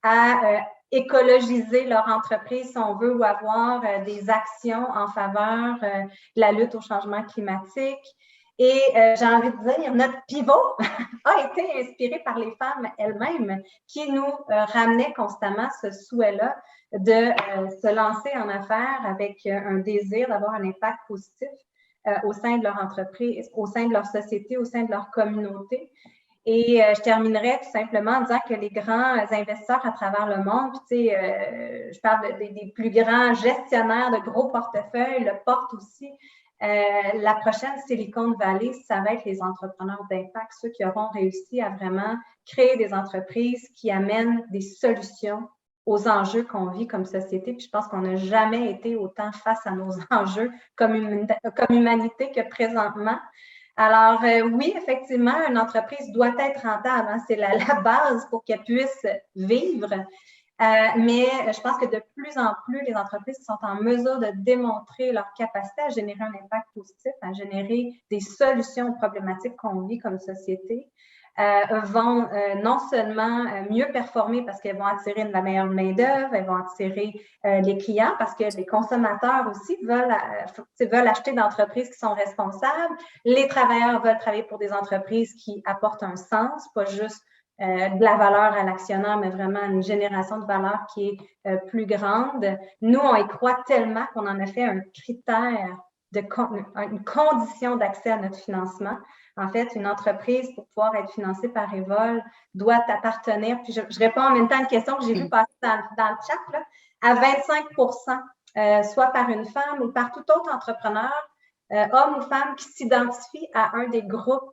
à écologiser leur entreprise, si on veut, ou avoir des actions en faveur de la lutte au changement climatique. Et j'ai envie de dire, notre pivot a été inspiré par les femmes elles-mêmes qui nous ramenaient constamment ce souhait-là de se lancer en affaires avec un désir d'avoir un impact positif au sein de leur entreprise, au sein de leur société, au sein de leur communauté. Et je terminerai tout simplement en disant que les grands investisseurs à travers le monde, puis, je parle des plus grands gestionnaires de gros portefeuilles, le portent aussi. La prochaine Silicon Valley, ça va être les entrepreneurs d'impact, ceux qui auront réussi à vraiment créer des entreprises qui amènent des solutions aux enjeux qu'on vit comme société. Puis je pense qu'on n'a jamais été autant face à nos enjeux comme humanité que présentement. Alors, oui, effectivement, une entreprise doit être rentable. Hein, c'est la base pour qu'elle puisse vivre. Mais je pense que de plus en plus, les entreprises sont en mesure de démontrer leur capacité à générer un impact positif, à générer des solutions aux problématiques qu'on vit comme société, vont non seulement mieux performer parce qu'elles vont attirer de la meilleure main-d'œuvre, elles vont attirer les clients parce que les consommateurs aussi veulent acheter d'entreprises qui sont responsables. Les travailleurs veulent travailler pour des entreprises qui apportent un sens, pas juste de la valeur à l'actionnaire, mais vraiment une génération de valeur qui est plus grande. Nous, on y croit tellement qu'on en a fait un critère, une condition d'accès à notre financement. En fait, une entreprise, pour pouvoir être financée par Evol, doit appartenir, puis je réponds en même temps à une question que j'ai vue passer dans le chat, là, à 25%, soit par une femme ou par tout autre entrepreneur, homme ou femme, qui s'identifie à un des groupes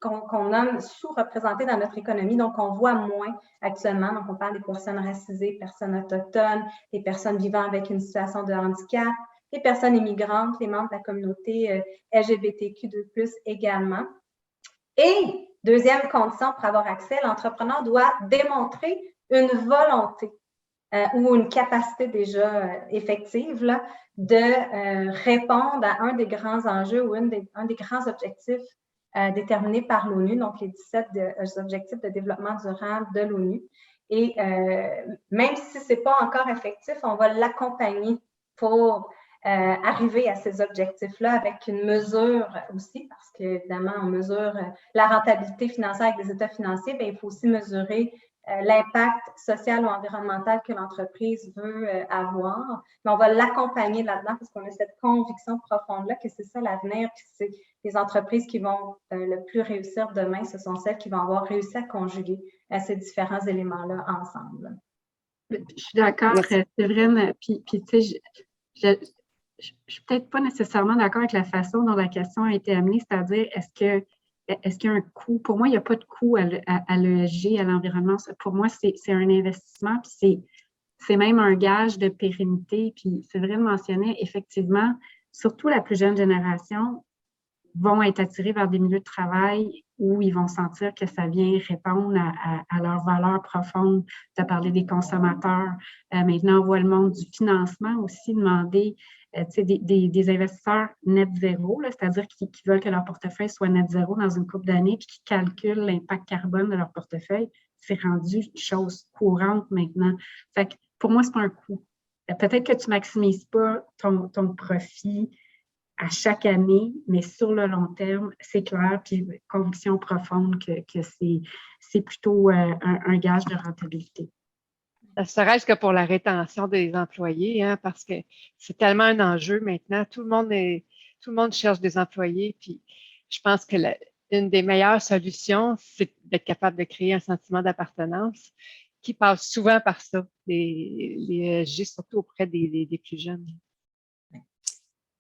qu'on nomme sous-représentés dans notre économie, donc on voit moins actuellement. Donc, on parle des personnes racisées, personnes autochtones, les personnes vivant avec une situation de handicap, les personnes immigrantes, les membres de la communauté LGBTQ2+, également. Et deuxième condition pour avoir accès, l'entrepreneur doit démontrer une volonté ou une capacité déjà effective là, de répondre à un des grands enjeux ou un des grands objectifs déterminés par l'ONU, donc les 17 objectifs de développement durable de l'ONU. Et même si ce n'est pas encore effectif, on va l'accompagner pour arriver à ces objectifs-là avec une mesure aussi, parce qu'évidemment, on mesure la rentabilité financière avec des états financiers, bien, il faut aussi mesurer l'impact social ou environnemental que l'entreprise veut avoir. Mais on va l'accompagner là-dedans parce qu'on a cette conviction profonde-là que c'est ça l'avenir, puis c'est les entreprises qui vont le plus réussir demain, ce sont celles qui vont avoir réussi à conjuguer ces différents éléments-là ensemble. Je suis d'accord, Séverine. Puis tu sais, je ne suis peut-être pas nécessairement d'accord avec la façon dont la question a été amenée, c'est-à-dire est-ce qu'il y a un coût? Pour moi, il n'y a pas de coût à l'ESG, à l'environnement. Pour moi, c'est un investissement, puis c'est même un gage de pérennité. Puis Séverine mentionnait, effectivement, surtout la plus jeune génération vont être attirés vers des milieux de travail où ils vont sentir que ça vient répondre à leurs valeurs profondes. Tu as parlé des consommateurs. Maintenant, on voit le monde du financement aussi demander des investisseurs net zéro, c'est-à-dire qui veulent que leur portefeuille soit net zéro dans une couple d'années puis qui calculent l'impact carbone de leur portefeuille. C'est rendu une chose courante maintenant. Fait que pour moi, ce n'est pas un coût. Peut-être que tu ne maximises pas ton profit à chaque année, mais sur le long terme, c'est clair, puis conviction profonde que c'est plutôt un gage de rentabilité. Ça serait-ce que pour la rétention des employés, hein, parce que c'est tellement un enjeu maintenant. Tout le monde cherche des employés, puis je pense que une des meilleures solutions, c'est d'être capable de créer un sentiment d'appartenance qui passe souvent par ça, les ESG, surtout auprès des plus jeunes.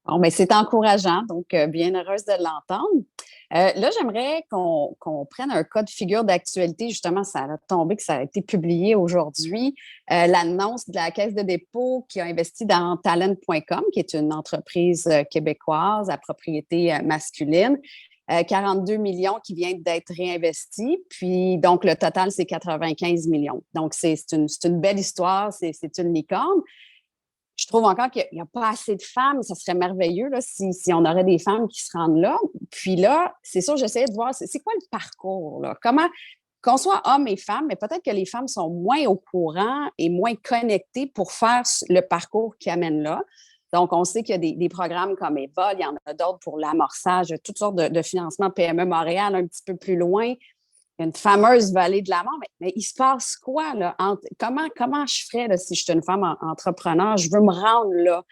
Bon, bien, c'est encourageant, donc bien heureuse de l'entendre. Là, j'aimerais qu'on prenne un cas de figure d'actualité. Justement, ça a tombé que ça a été publié aujourd'hui. L'annonce de la Caisse de dépôt qui a investi dans Talent.com, qui est une entreprise québécoise à propriété masculine. 42 millions qui viennent d'être réinvestis. Puis, donc, le total, c'est 95 millions. Donc, c'est une belle histoire, c'est une licorne. Je trouve encore qu'il n'y a pas assez de femmes. Ça serait merveilleux là, si on aurait des femmes qui se rendent là. Puis là, c'est sûr, j'essayais de voir, c'est quoi le parcours? Là? Comment, qu'on soit hommes et femmes, mais peut-être que les femmes sont moins au courant et moins connectées pour faire le parcours qui amène là. Donc, on sait qu'il y a des programmes comme Evol, il y en a d'autres pour l'amorçage, toutes sortes de financements PME Montréal un petit peu plus loin. Il y a une fameuse vallée de la mort, mais il se passe quoi, là? Comment je ferais là, si je suis une femme entrepreneur? Je veux me rendre là.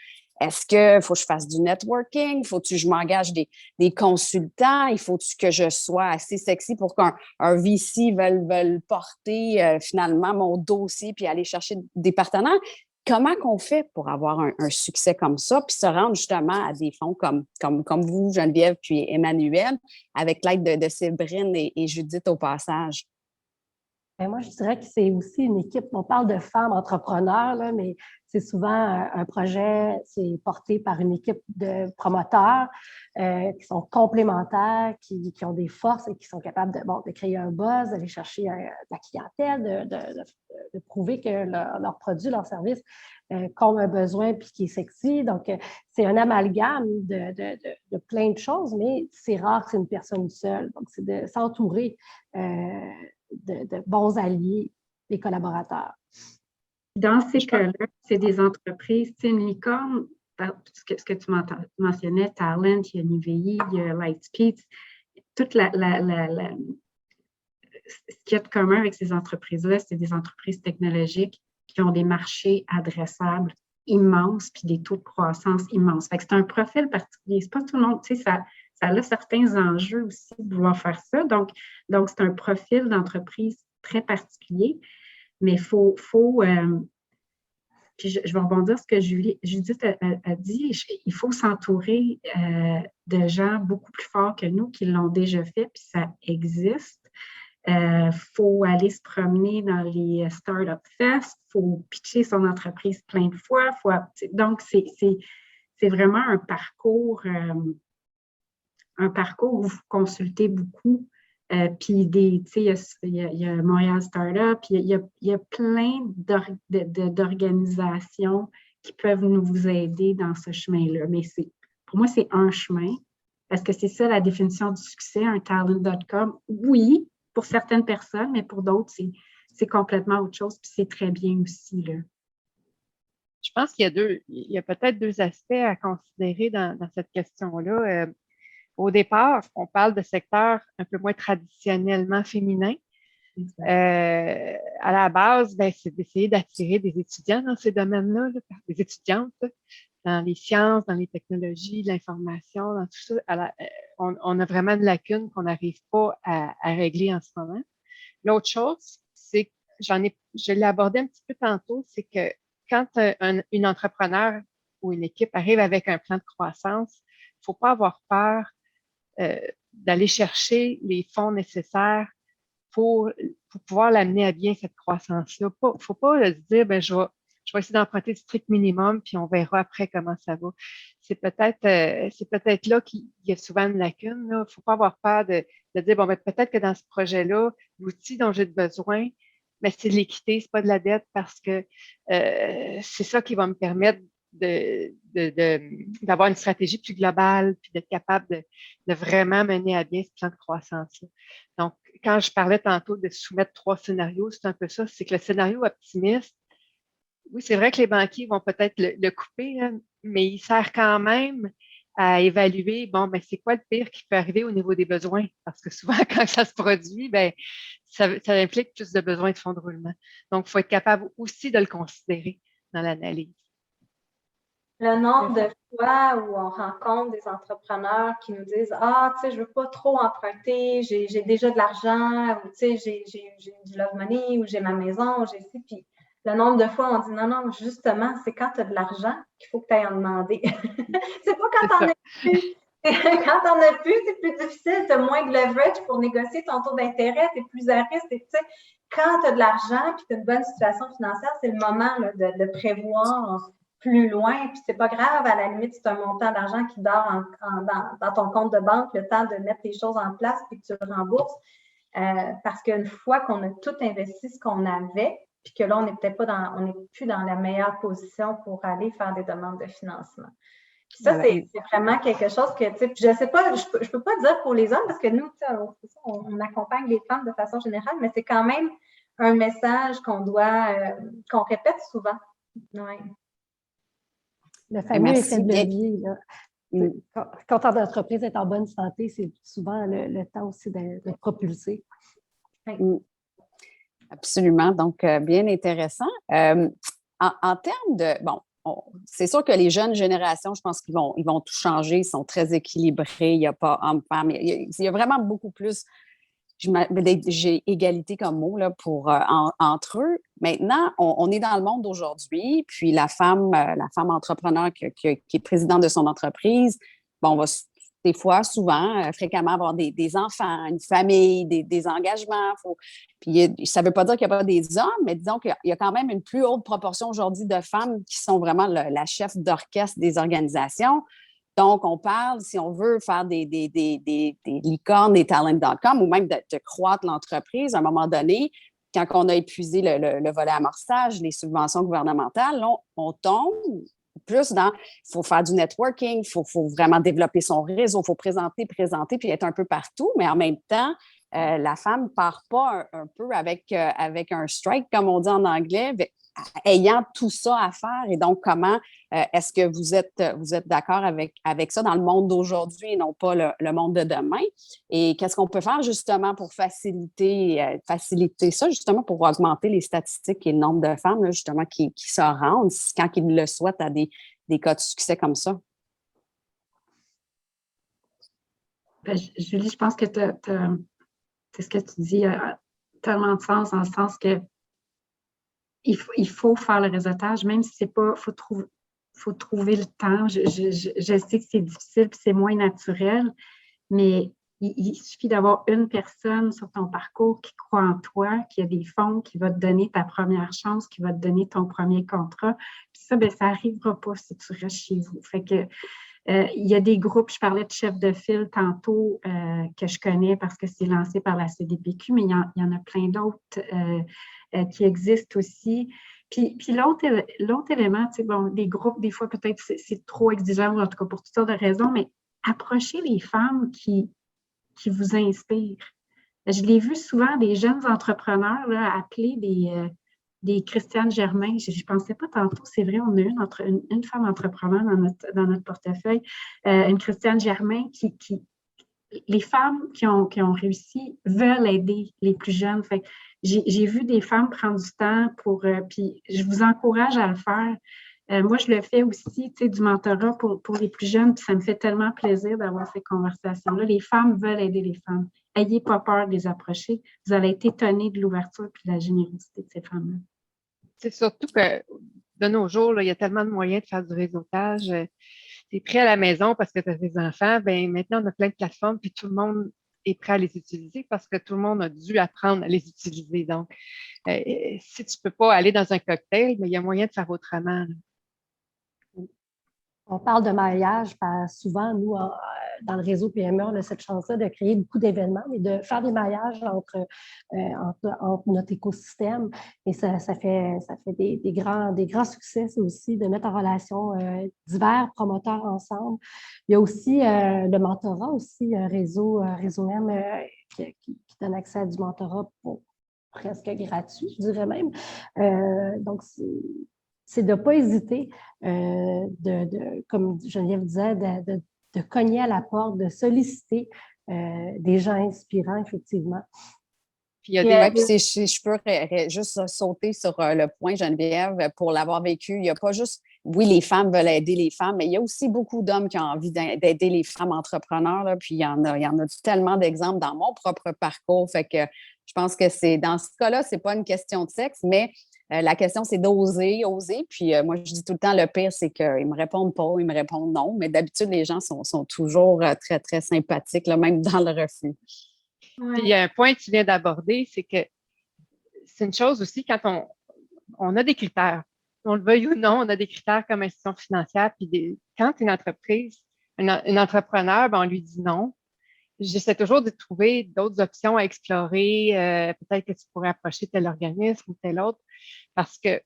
Est-ce qu'il faut que je fasse du networking? Faut-tu que je m'engage des consultants? Il faut-tu que je sois assez sexy pour qu'un VC veuille porter finalement mon dossier puis aller chercher des partenaires? Comment qu'on fait pour avoir un succès comme ça, puis se rendre justement à des fonds comme vous, Geneviève, puis Emmanuel, avec l'aide de Séverine et Judith au passage? Bien, moi, je dirais que c'est aussi une équipe. On parle de femmes entrepreneurs, là, mais c'est souvent un projet, c'est porté par une équipe de promoteurs qui sont complémentaires, qui ont des forces et qui sont capables de créer un buzz, d'aller chercher de la clientèle, de prouver que leur produit, leur service comble un besoin puis qui est sexy. Donc, c'est un amalgame de plein de choses, mais c'est rare que c'est une personne seule. Donc, c'est de s'entourer de bons alliés, des collaborateurs. Dans ces cas-là, c'est des entreprises, tu sais, une licorne, ce que tu mentionnais, Talent, il y a Nivei, il y a Lightspeed, toute ce qu'il y a de commun avec ces entreprises-là, c'est des entreprises technologiques qui ont des marchés adressables immenses puis des taux de croissance immenses. Fait que c'est un profil particulier. C'est pas tout le monde, tu sais, ça a certains enjeux aussi de vouloir faire ça. Donc c'est un profil d'entreprise très particulier, mais il faut puis je vais rebondir sur ce que Judith a dit, il faut s'entourer de gens beaucoup plus forts que nous qui l'ont déjà fait, puis ça existe. Faut aller se promener dans les Startup Fest, il faut pitcher son entreprise plein de fois. Donc, c'est vraiment un parcours où vous consultez beaucoup. Puis, il y a Montréal Startup, puis il y a plein d'organisations qui peuvent nous aider dans ce chemin-là. Mais pour moi, c'est un chemin, parce que c'est ça la définition du succès, un talent.com. Oui, pour certaines personnes, mais pour d'autres, c'est complètement autre chose, puis c'est très bien aussi, là. Je pense qu'il y a peut-être deux aspects à considérer dans cette question-là. Au départ, on parle de secteurs un peu moins traditionnellement féminins. À la base, c'est d'essayer d'attirer des étudiants dans ces domaines-là, des étudiantes dans les sciences, dans les technologies, l'information, dans tout ça. On a vraiment une lacune qu'on n'arrive pas à régler en ce moment. L'autre chose, c'est que je l'ai abordé un petit peu tantôt, c'est que quand une entrepreneur ou une équipe arrive avec un plan de croissance, il ne faut pas avoir peur d'aller chercher les fonds nécessaires pour pouvoir l'amener à bien, cette croissance-là. Il ne faut pas se dire, je vais essayer d'emprunter le strict minimum, puis on verra après comment ça va. C'est peut-être là qu'il y a souvent une lacune. Il ne faut pas avoir peur de dire, peut-être que dans ce projet-là, l'outil dont j'ai besoin, mais c'est de l'équité, c'est pas de la dette, parce que c'est ça qui va me permettre d'avoir une stratégie plus globale, puis d'être capable de vraiment mener à bien ce plan de croissance-là. Donc, quand je parlais tantôt de soumettre 3 scénarios, c'est un peu ça. C'est que le scénario optimiste, oui, c'est vrai que les banquiers vont peut-être le couper, hein, mais il sert quand même à évaluer, c'est quoi le pire qui peut arriver au niveau des besoins? Parce que souvent, quand ça se produit, ça implique plus de besoins de fonds de roulement. Donc, il faut être capable aussi de le considérer dans l'analyse. Le nombre de fois où on rencontre des entrepreneurs qui nous disent « Ah, tu sais, je veux pas trop emprunter, j'ai déjà de l'argent, ou tu sais, j'ai du love money, ou j'ai ma maison, j'ai ci. » Puis le nombre de fois, on dit « Non, justement, c'est quand tu as de l'argent qu'il faut que tu ailles en demander. » C'est pas quand t'en as plus. Quand t'en as plus, c'est plus difficile, tu as moins de leverage pour négocier ton taux d'intérêt, tu es plus à risque. Tu sais, quand tu as de l'argent et tu as une bonne situation financière, c'est le moment là, de prévoir plus loin, puis c'est pas grave, à la limite, c'est un montant d'argent qui dort dans ton compte de banque, le temps de mettre les choses en place puis que tu le rembourses. Parce qu'une fois qu'on a tout investi ce qu'on avait, puis que là, on n'est plus dans la meilleure position pour aller faire des demandes de financement. Puis ça, c'est vraiment quelque chose que, tu sais, je sais pas, je peux pas dire pour les hommes, parce que nous, on accompagne les femmes de façon générale, mais c'est quand même un message qu'on répète souvent. Ouais. Le fameux effet de levier, là. Quand ton entreprise est en bonne santé, c'est souvent le temps aussi de propulser. Oui. Absolument. Donc, bien intéressant. En termes de... c'est sûr que les jeunes générations, je pense qu'ils vont tout changer. Ils sont très équilibrés. Il n'y a pas homme-femme. Il y a vraiment beaucoup plus... J'ai égalité comme mot là, entre eux. Maintenant, on est dans le monde d'aujourd'hui, puis la femme entrepreneur qui est présidente de son entreprise, on va des fois, souvent, fréquemment avoir des enfants, une famille, des engagements. Puis ça ne veut pas dire qu'il n'y a pas des hommes, mais disons qu'il y a quand même une plus haute proportion aujourd'hui de femmes qui sont vraiment la chef d'orchestre des organisations. Donc, on parle, si on veut faire des licornes, des talent.com ou même de croître l'entreprise, à un moment donné, quand on a épuisé le volet amorçage, les subventions gouvernementales, là, on tombe plus dans, il faut faire du networking, il faut vraiment développer son réseau, il faut présenter, puis être un peu partout, mais en même temps, la femme ne part pas un peu avec un strike, comme on dit en anglais, ayant tout ça à faire. Et donc, comment est-ce que vous êtes d'accord avec ça dans le monde d'aujourd'hui et non pas le monde de demain? Et qu'est-ce qu'on peut faire justement pour faciliter ça, justement pour augmenter les statistiques et le nombre de femmes, là, justement, qui se rendent quand ils le souhaitent à des cas de succès comme ça? Ben, Julie, je pense que c'est ce que tu dis a tellement de sens, dans le sens que il faut faire le réseautage, même si c'est pas, faut trouver le temps. Je sais que c'est difficile et c'est moins naturel, mais il suffit d'avoir une personne sur ton parcours qui croit en toi, qui a des fonds, qui va te donner ta première chance, qui va te donner ton premier contrat. Puis ça, ça n'arrivera pas si tu restes chez vous. Fait que il y a des groupes, je parlais de chefs de file tantôt, que je connais parce que c'est lancé par la CDPQ, mais il y en a plein d'autres qui existent aussi. Puis l'autre élément, des groupes, des fois, peut-être c'est trop exigeant, en tout cas pour toutes sortes de raisons, mais approchez les femmes qui vous inspirent. Je l'ai vu souvent, des jeunes entrepreneurs là, appeler des Christiane Germain. Je ne pensais pas tantôt, c'est vrai, on a une femme entrepreneur dans notre portefeuille, une Christiane Germain les femmes qui ont réussi veulent aider les plus jeunes. Fait j'ai vu des femmes prendre du temps puis je vous encourage à le faire. Moi, je le fais aussi, du mentorat pour les plus jeunes, puis ça me fait tellement plaisir d'avoir ces conversations-là. Les femmes veulent aider les femmes. Ayez pas peur de les approcher. Vous allez être étonnés de l'ouverture et de la générosité de ces femmes-là. C'est surtout que de nos jours, là, il y a tellement de moyens de faire du réseautage. Tu es prêt à la maison parce que tu as des enfants. Bien, maintenant, on a plein de plateformes, puis tout le monde est prêt à les utiliser parce que tout le monde a dû apprendre à les utiliser. Donc, si tu ne peux pas aller dans un cocktail, mais il y a moyen de faire autrement. Là. On parle de maillage, souvent, nous, dans le réseau PME, on a cette chance-là de créer beaucoup d'événements, mais de faire des maillages entre notre écosystème. Et ça fait des grands succès, c'est aussi de mettre en relation divers promoteurs ensemble. Il y a aussi le mentorat, aussi, Réseau M qui donne accès à du mentorat pour presque gratuit, je dirais même. Donc, c'est de ne pas hésiter, comme Geneviève disait, de cogner à la porte, de solliciter des gens inspirants, effectivement. Puis, si je peux juste sauter sur le point, Geneviève, pour l'avoir vécu, il n'y a pas juste, oui, les femmes veulent aider les femmes, mais il y a aussi beaucoup d'hommes qui ont envie d'aider les femmes entrepreneurs, là, puis il y en a tellement d'exemples dans mon propre parcours, fait que je pense que dans ce cas-là, ce n'est pas une question de sexe, mais la question, c'est d'oser. Puis moi, je dis tout le temps, le pire, c'est qu'ils ne me répondent pas, ils me répondent non. Mais d'habitude, les gens sont toujours très, très sympathiques, là, même dans le refus. Ouais. Puis il y a un point que tu viens d'aborder, c'est que c'est une chose aussi quand on a des critères. On le veuille ou non, on a des critères comme institution financière. Puis quand une entreprise, un entrepreneur, on lui dit non. J'essaie toujours de trouver d'autres options à explorer. Peut-être que tu pourrais approcher tel organisme ou tel autre. Parce que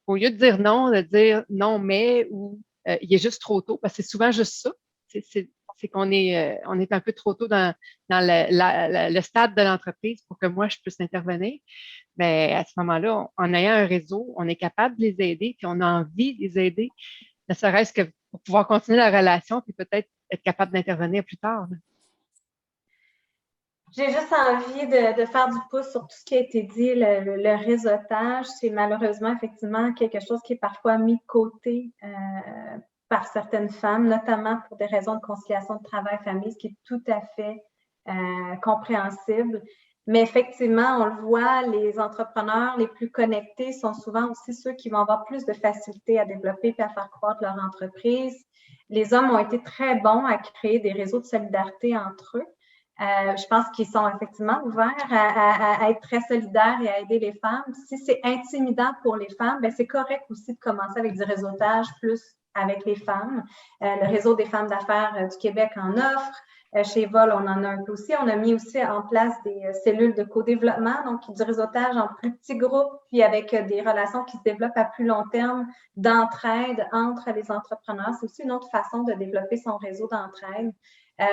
au lieu de dire non, mais ou il est juste trop tôt, parce que c'est souvent juste ça. C'est qu'on est un peu trop tôt dans le stade de l'entreprise pour que moi, je puisse intervenir. Mais à ce moment-là, en ayant un réseau, on est capable de les aider, puis on a envie de les aider, ne serait-ce que pour pouvoir continuer la relation, puis peut-être être capable d'intervenir plus tard. Là. J'ai juste envie de faire du pouce sur tout ce qui a été dit. Le réseautage, c'est malheureusement effectivement quelque chose qui est parfois mis de côté par certaines femmes, notamment pour des raisons de conciliation de travail-famille, ce qui est tout à fait compréhensible. Mais effectivement, on le voit, les entrepreneurs les plus connectés sont souvent aussi ceux qui vont avoir plus de facilité à développer et à faire croître leur entreprise. Les hommes ont été très bons à créer des réseaux de solidarité entre eux. Je pense qu'ils sont effectivement ouverts à être très solidaires et à aider les femmes. Si c'est intimidant pour les femmes, bien, c'est correct aussi de commencer avec du réseautage plus avec les femmes. Le Réseau des femmes d'affaires du Québec en offre. Chez Evol, on en a un peu aussi. On a mis aussi en place des cellules de co-développement, donc du réseautage en plus petits groupes, puis avec des relations qui se développent à plus long terme d'entraide entre les entrepreneurs. C'est aussi une autre façon de développer son réseau d'entraide.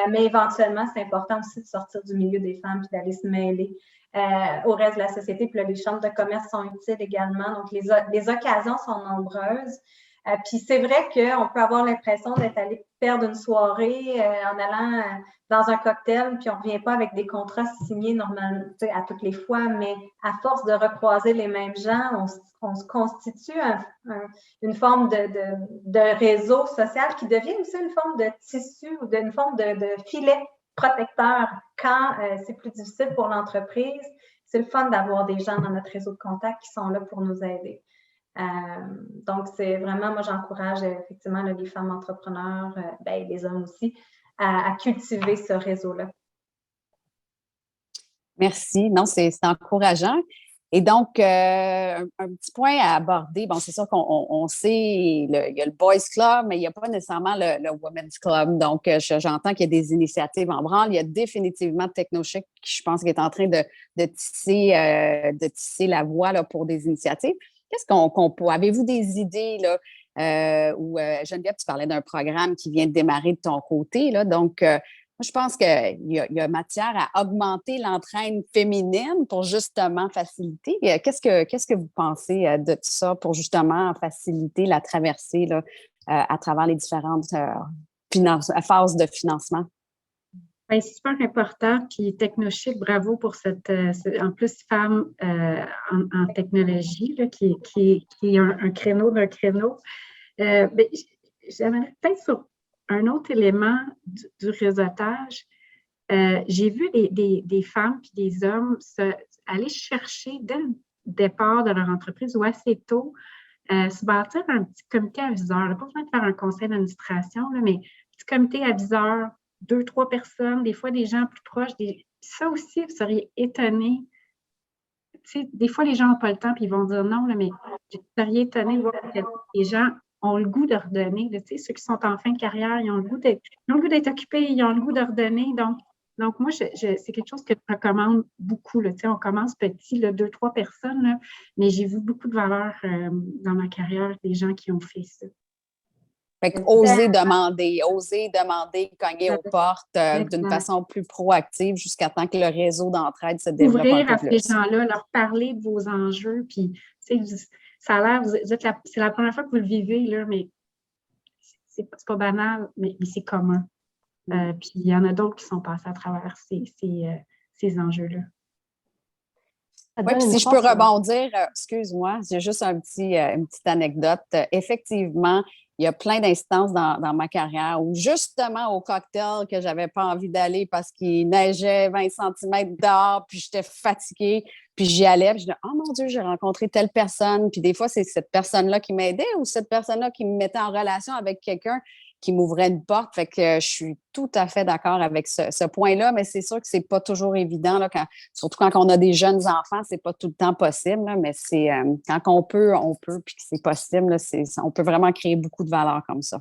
Mais éventuellement, c'est important aussi de sortir du milieu des femmes puis d'aller se mêler au reste de la société. Puis là, les chambres de commerce sont utiles également. Donc, les occasions sont nombreuses. Puis c'est vrai qu'on peut avoir l'impression d'être allé perdre une soirée en allant dans un cocktail, puis on ne revient pas avec des contrats signés normalement à toutes les fois, mais à force de recroiser les mêmes gens, on se constitue une forme de réseau social qui devient aussi une forme de tissu ou une forme de filet protecteur quand c'est plus difficile pour l'entreprise. C'est le fun d'avoir des gens dans notre réseau de contacts qui sont là pour nous aider. Donc, c'est vraiment, moi, j'encourage effectivement les femmes entrepreneurs, les hommes aussi, à cultiver ce réseau-là. Merci. Non, c'est encourageant. Et donc, un petit point à aborder. Bon, c'est sûr qu'on sait, il y a le Boys Club, mais il n'y a pas nécessairement le Women's Club. Donc, j'entends qu'il y a des initiatives en branle. Il y a définitivement TechnoChic qui, je pense, qui est en train de tisser la voie là, pour des initiatives. Qu'est-ce qu'on peut? Avez-vous des idées, là? Geneviève, tu parlais d'un programme qui vient de démarrer de ton côté, là. Donc, moi, je pense qu'il y a matière à augmenter l'entraîne féminine pour justement faciliter. Qu'est-ce que vous pensez de tout ça pour justement faciliter la traversée là, à travers les différentes phases de financement? Bien, c'est super important. Puis TechnoChic, bravo pour cette en plus, femme en technologie, là, qui est un créneau d'un créneau. J'aimerais peut-être sur un autre élément du réseautage. J'ai vu des femmes et des hommes aller chercher dès le départ de leur entreprise ou assez tôt, se bâtir un petit comité aviseur. Pas besoin de faire un conseil d'administration, là, mais un petit comité aviseur, 2-3 personnes, des fois des gens plus proches. Ça aussi, vous seriez étonnés. Tu sais, des fois, les gens n'ont pas le temps et ils vont dire non, là, mais vous seriez étonnés de voir que les gens ont le goût de redonner. Là, tu sais, ceux qui sont en fin de carrière, ils ont le goût d'être occupés, ils ont le goût de redonner. Donc moi, c'est quelque chose que je recommande beaucoup. Là, tu sais, on commence petit, 2-3 personnes, là, mais j'ai vu beaucoup de valeur dans ma carrière des gens qui ont fait ça. Fait que oser demander, cogner aux portes d'une façon plus proactive jusqu'à temps que le réseau d'entraide se développe un peu plus. Ouvrir à ces gens-là, leur parler de vos enjeux, puis ça a l'air, c'est la première fois que vous le vivez, là, mais c'est pas banal, mais c'est commun. Puis il y en a d'autres qui sont passés à travers ces enjeux-là. Oui, puis si je peux rebondir, excuse-moi, j'ai juste une petite anecdote. Effectivement, il y a plein d'instances dans ma carrière où justement au cocktail que j'avais pas envie d'aller parce qu'il neigeait 20 cm dehors, puis j'étais fatiguée, puis j'y allais, puis je disais « Oh mon Dieu, j'ai rencontré telle personne », puis des fois, c'est cette personne-là qui m'aidait ou cette personne-là qui me mettait en relation avec quelqu'un qui m'ouvrait une porte. Fait que je suis tout à fait d'accord avec ce point-là, mais c'est sûr que c'est pas toujours évident, là, surtout quand on a des jeunes enfants, c'est pas tout le temps possible, là, mais c'est quand on peut, puis que c'est possible, là, on peut vraiment créer beaucoup de valeur comme ça.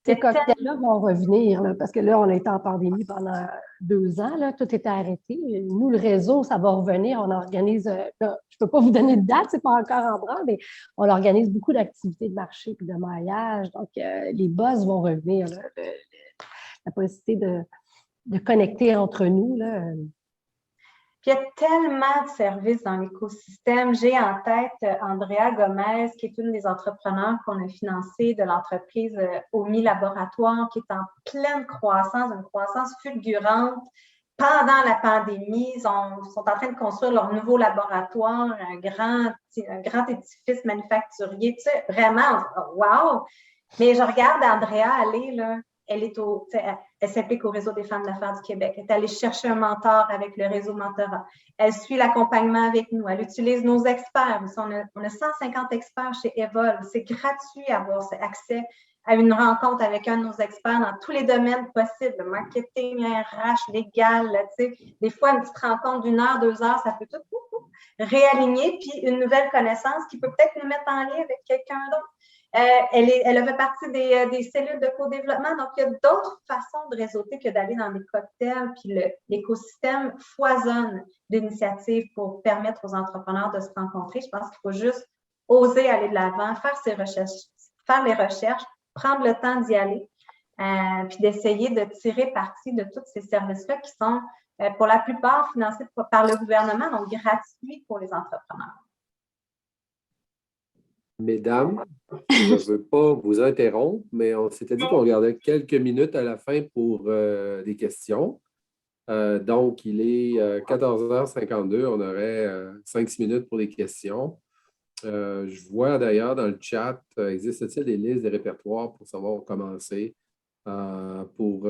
Ces cocktails-là vont revenir, là, parce que là, on a été en pandémie pendant 2 ans, là, tout était arrêté. Nous, le réseau, ça va revenir. On organise, là, je ne peux pas vous donner de date, c'est pas encore en branle, mais on organise beaucoup d'activités de marché et de maillage. Donc, les buzz vont revenir, là, la possibilité de connecter entre nous, là. Puis il y a tellement de services dans l'écosystème. J'ai en tête Andrea Gomez, qui est une des entrepreneurs qu'on a financées de l'entreprise OMI Laboratoire, qui est en pleine croissance, une croissance fulgurante. Pendant la pandémie, ils sont en train de construire leur nouveau laboratoire, un grand édifice manufacturier. Tu sais, vraiment, wow! Mais je regarde Andrea aller, là. Elle s'implique au Réseau des femmes d'affaires du Québec. Elle est allée chercher un mentor avec le réseau mentorat. Elle suit l'accompagnement avec nous. Elle utilise nos experts. On a 150 experts chez Evol. C'est gratuit d'avoir accès à une rencontre avec un de nos experts dans tous les domaines possibles, marketing, RH, légal. Là, des fois, une petite rencontre d'1 heure, 2 heures, ça peut tout réaligner, puis une nouvelle connaissance qui peut peut-être nous mettre en lien avec quelqu'un d'autre. Elle a fait partie des cellules de co-développement. Donc, il y a d'autres façons de réseauter que d'aller dans des cocktails. Puis l'écosystème foisonne d'initiatives pour permettre aux entrepreneurs de se rencontrer. Je pense qu'il faut juste oser aller de l'avant, faire les recherches, prendre le temps d'y aller, puis d'essayer de tirer parti de tous ces services-là qui sont, pour la plupart, financés par le gouvernement, donc gratuits pour les entrepreneurs. Mesdames, je ne veux pas vous interrompre, mais on s'était dit qu'on gardait quelques minutes à la fin pour des questions. Donc, il est 14h52, on aurait 5-6 minutes pour les questions. Je vois d'ailleurs dans le chat, existe-t-il des listes, des répertoires pour savoir où commencer pour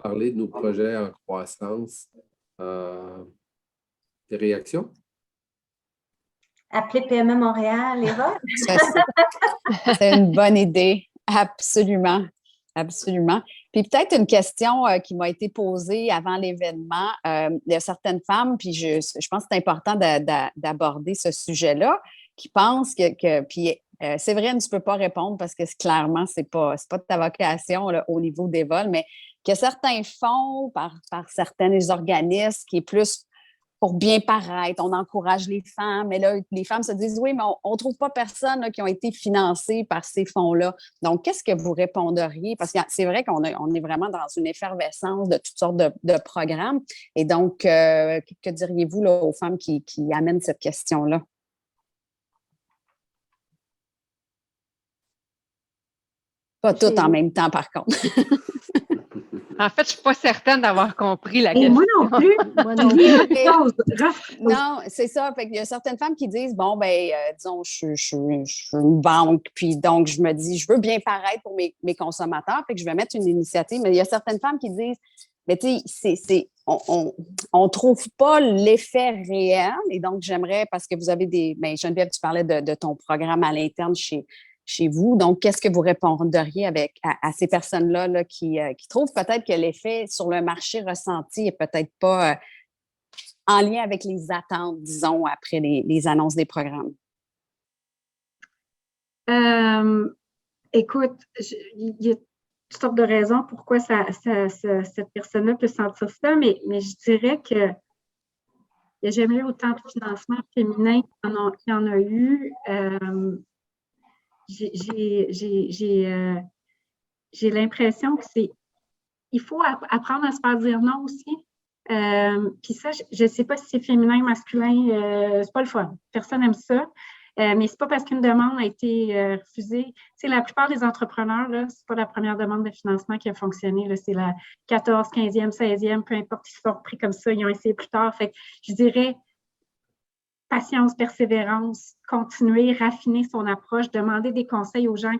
parler de nos projets en croissance? Des réactions? Appelez PME Montréal, Eva. C'est une bonne idée, absolument. Absolument. Puis peut-être une question qui m'a été posée avant l'événement. Il y a certaines femmes, puis je pense que c'est important d'aborder ce sujet-là, qui pensent puis Séverine, tu ne peux pas répondre parce que clairement, ce n'est pas de ta vocation là, au niveau des vols, mais que certains fonds par certains organismes qui est plus pour bien paraître, on encourage les femmes, mais là, les femmes se disent, oui, mais on ne trouve pas personne là, qui ont été financées par ces fonds-là. Donc, qu'est-ce que vous répondriez? Parce que c'est vrai qu'on est vraiment dans une effervescence de toutes sortes de programmes. Et donc, que diriez-vous là, aux femmes qui amènent cette question-là? Pas toutes en même temps, par contre. En fait, je ne suis pas certaine d'avoir compris la question. Moi non plus. Non, c'est ça. Fait qu'il y a certaines femmes qui disent, bon, disons, je suis une banque, puis donc je me dis, je veux bien paraître pour mes consommateurs, fait que je vais mettre une initiative. Mais il y a certaines femmes qui disent, mais tu sais, on ne trouve pas l'effet réel. Et donc, j'aimerais, parce que vous avez Geneviève, tu parlais de ton programme à l'interne chez vous. Donc, qu'est-ce que vous répondriez à ces personnes-là là, qui trouvent peut-être que l'effet sur le marché ressenti n'est peut-être pas en lien avec les attentes, disons, après les annonces des programmes? Écoute, il y a toutes sortes de raisons pourquoi cette personne-là peut sentir ça, mais je dirais que il n'y a jamais eu autant de financement féminin qu'il y en a eu. J'ai l'impression que il faut apprendre à se faire dire non aussi. Puis ça, je ne sais pas si c'est féminin ou masculin, c'est pas le fun. Personne n'aime ça. Mais c'est pas parce qu'une demande a été refusée. Tu sais, la plupart des entrepreneurs, là, c'est pas la première demande de financement qui a fonctionné. Là, c'est la 14, 15e, 16e, peu importe, ils se sont repris comme ça, ils ont essayé plus tard. Fait que je dirais patience, persévérance, continuer, raffiner son approche, demander des conseils aux gens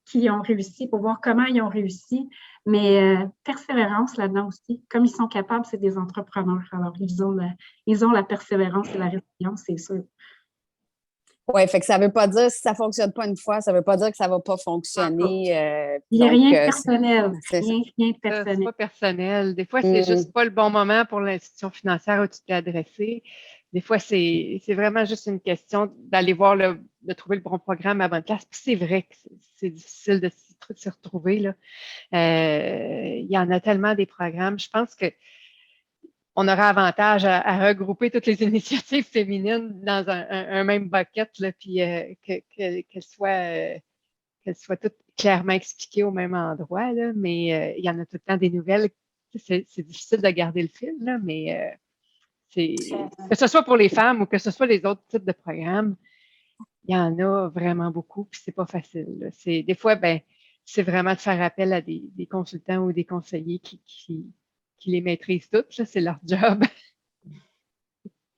qui ont réussi pour voir comment ils ont réussi. Mais persévérance là-dedans aussi. Comme ils sont capables, c'est des entrepreneurs. Alors, ils ont la persévérance et la résilience, c'est sûr. Oui, fait que ça ne veut pas dire, si ça ne fonctionne pas une fois, ça ne veut pas dire que ça ne va pas fonctionner. Il n'y a rien de personnel. Rien de personnel. C'est pas personnel. Des fois, c'est juste pas le bon moment pour l'institution financière où tu t'es adressé. Des fois, c'est vraiment juste une question d'aller voir, de trouver le bon programme à bonne place. Puis c'est vrai que c'est difficile de s'y retrouver, là. Il y en a tellement des programmes. Je pense que on aurait avantage à regrouper toutes les initiatives féminines dans un même bucket, là, puis qu'elles soient toutes clairement expliquées au même endroit, là, mais il y en a tout le temps des nouvelles. C'est difficile de garder le fil, là, mais que ce soit pour les femmes ou que ce soit les autres types de programmes, il y en a vraiment beaucoup, puis c'est pas facile, là. Des fois, c'est vraiment de faire appel à des consultants ou des conseillers qui les maîtrisent toutes, c'est leur job.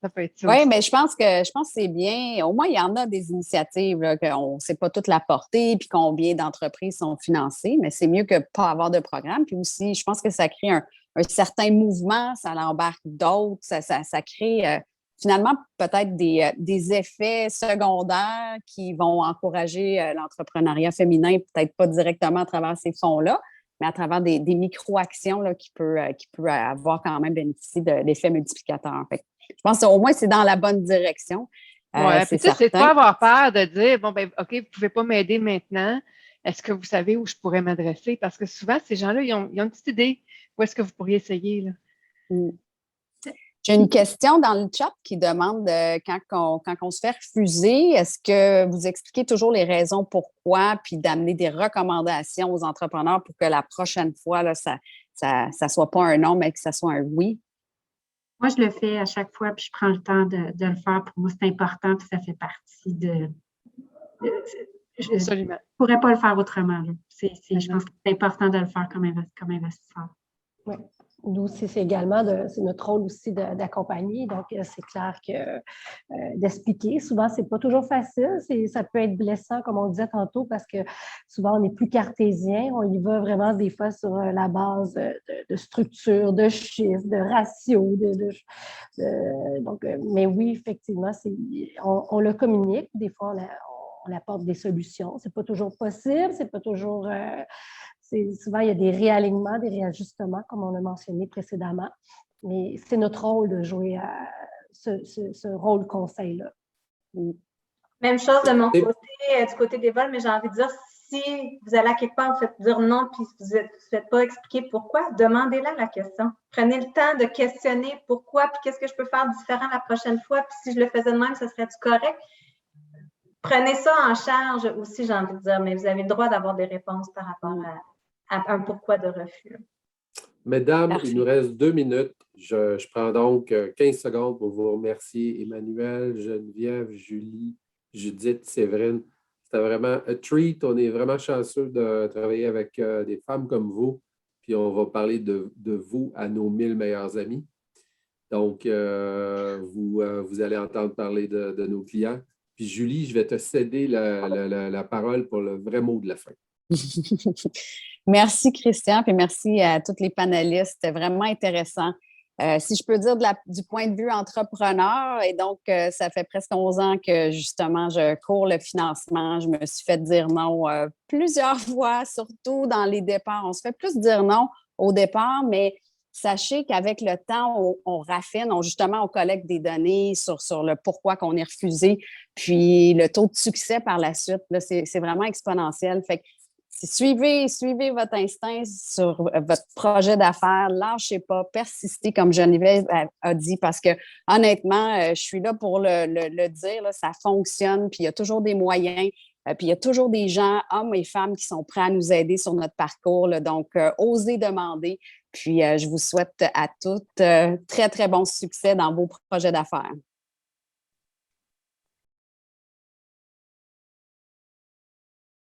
Ça peut être ça. Oui, mais je pense que c'est bien. Au moins, il y en a des initiatives là, qu'on ne sait pas toute la portée puis combien d'entreprises sont financées, mais c'est mieux que de ne pas avoir de programme. Puis aussi, je pense que ça crée un certain mouvement, ça l'embarque d'autres, ça crée finalement peut-être des effets secondaires qui vont encourager l'entrepreneuriat féminin, peut-être pas directement à travers ces fonds-là, mais à travers des micro-actions là, qui peut avoir quand même bénéficié de l'effet multiplicateur. Fait que je pense qu'au moins, c'est dans la bonne direction. Oui, c'est puis tu sais, c'est certain. pas avoir peur de dire, bon, ben, OK, vous pouvez pas m'aider maintenant. Est-ce que vous savez où je pourrais m'adresser? Parce que souvent, ces gens-là, ils ont une petite idée. Où est-ce que vous pourriez essayer, là? Mm. J'ai une question dans le chat qui demande quand on se fait refuser, est-ce que vous expliquez toujours les raisons pourquoi, puis d'amener des recommandations aux entrepreneurs pour que la prochaine fois, là, ça soit pas un non, mais que ça soit un oui? Moi, je le fais à chaque fois, puis je prends le temps de le faire. Pour moi, c'est important, puis ça fait partie je ne Absolument. pourrais pas le faire autrement. Là. Je pense que c'est important de le faire comme investisseur. Oui. Nous, c'est également c'est notre rôle aussi d'accompagner. Donc, c'est clair que d'expliquer, souvent, c'est pas toujours facile. Ça peut être blessant, comme on disait tantôt, parce que souvent, on est plus cartésien. On y va vraiment des fois sur la base de structure, de chiffres, de ratios. Donc, mais oui, effectivement, on le communique. Des fois, on apporte des solutions. C'est pas toujours possible. C'est pas toujours... souvent, il y a des réalignements, des réajustements, comme on a mentionné précédemment. Mais c'est notre rôle de jouer à ce rôle conseil-là. Même chose de mon côté, du côté des vols, mais j'ai envie de dire, si vous allez à quelque part, vous faites dire non, puis vous ne faites pas expliquer pourquoi, demandez-la la question. Prenez le temps de questionner pourquoi, puis qu'est-ce que je peux faire différent la prochaine fois, puis si je le faisais de même, ça serait-tu correct? Prenez ça en charge aussi, j'ai envie de dire, mais vous avez le droit d'avoir des réponses par rapport à un pourquoi de refus. Mesdames, Parfait. il nous reste 2 minutes. Je prends donc 15 secondes pour vous remercier. Emmanuelle, Geneviève, Julie, Judith, Séverine. C'était vraiment un treat. On est vraiment chanceux de travailler avec des femmes comme vous. Puis on va parler de vous à nos 1000 meilleurs amis. Donc, vous allez entendre parler de nos clients. Puis Julie, je vais te céder la parole pour le vrai mot de la fin. Merci, Christian, puis merci à tous les panélistes. C'était vraiment intéressant. Si je peux dire du point de vue entrepreneur, et donc ça fait presque 11 ans que justement je cours le financement. Je me suis fait dire non plusieurs fois, surtout dans les départs. On se fait plus dire non au départ, mais sachez qu'avec le temps, on raffine, on collecte des données sur le pourquoi qu'on est refusé, puis le taux de succès par la suite, là, c'est vraiment exponentiel. Fait que suivez votre instinct sur votre projet d'affaires, lâchez pas, persistez, comme Geneviève a dit, parce que honnêtement, je suis là pour le dire, là, ça fonctionne, puis il y a toujours des moyens, puis il y a toujours des gens, hommes et femmes, qui sont prêts à nous aider sur notre parcours. Là, donc, osez demander. Puis, je vous souhaite à toutes très, très bon succès dans vos projets d'affaires.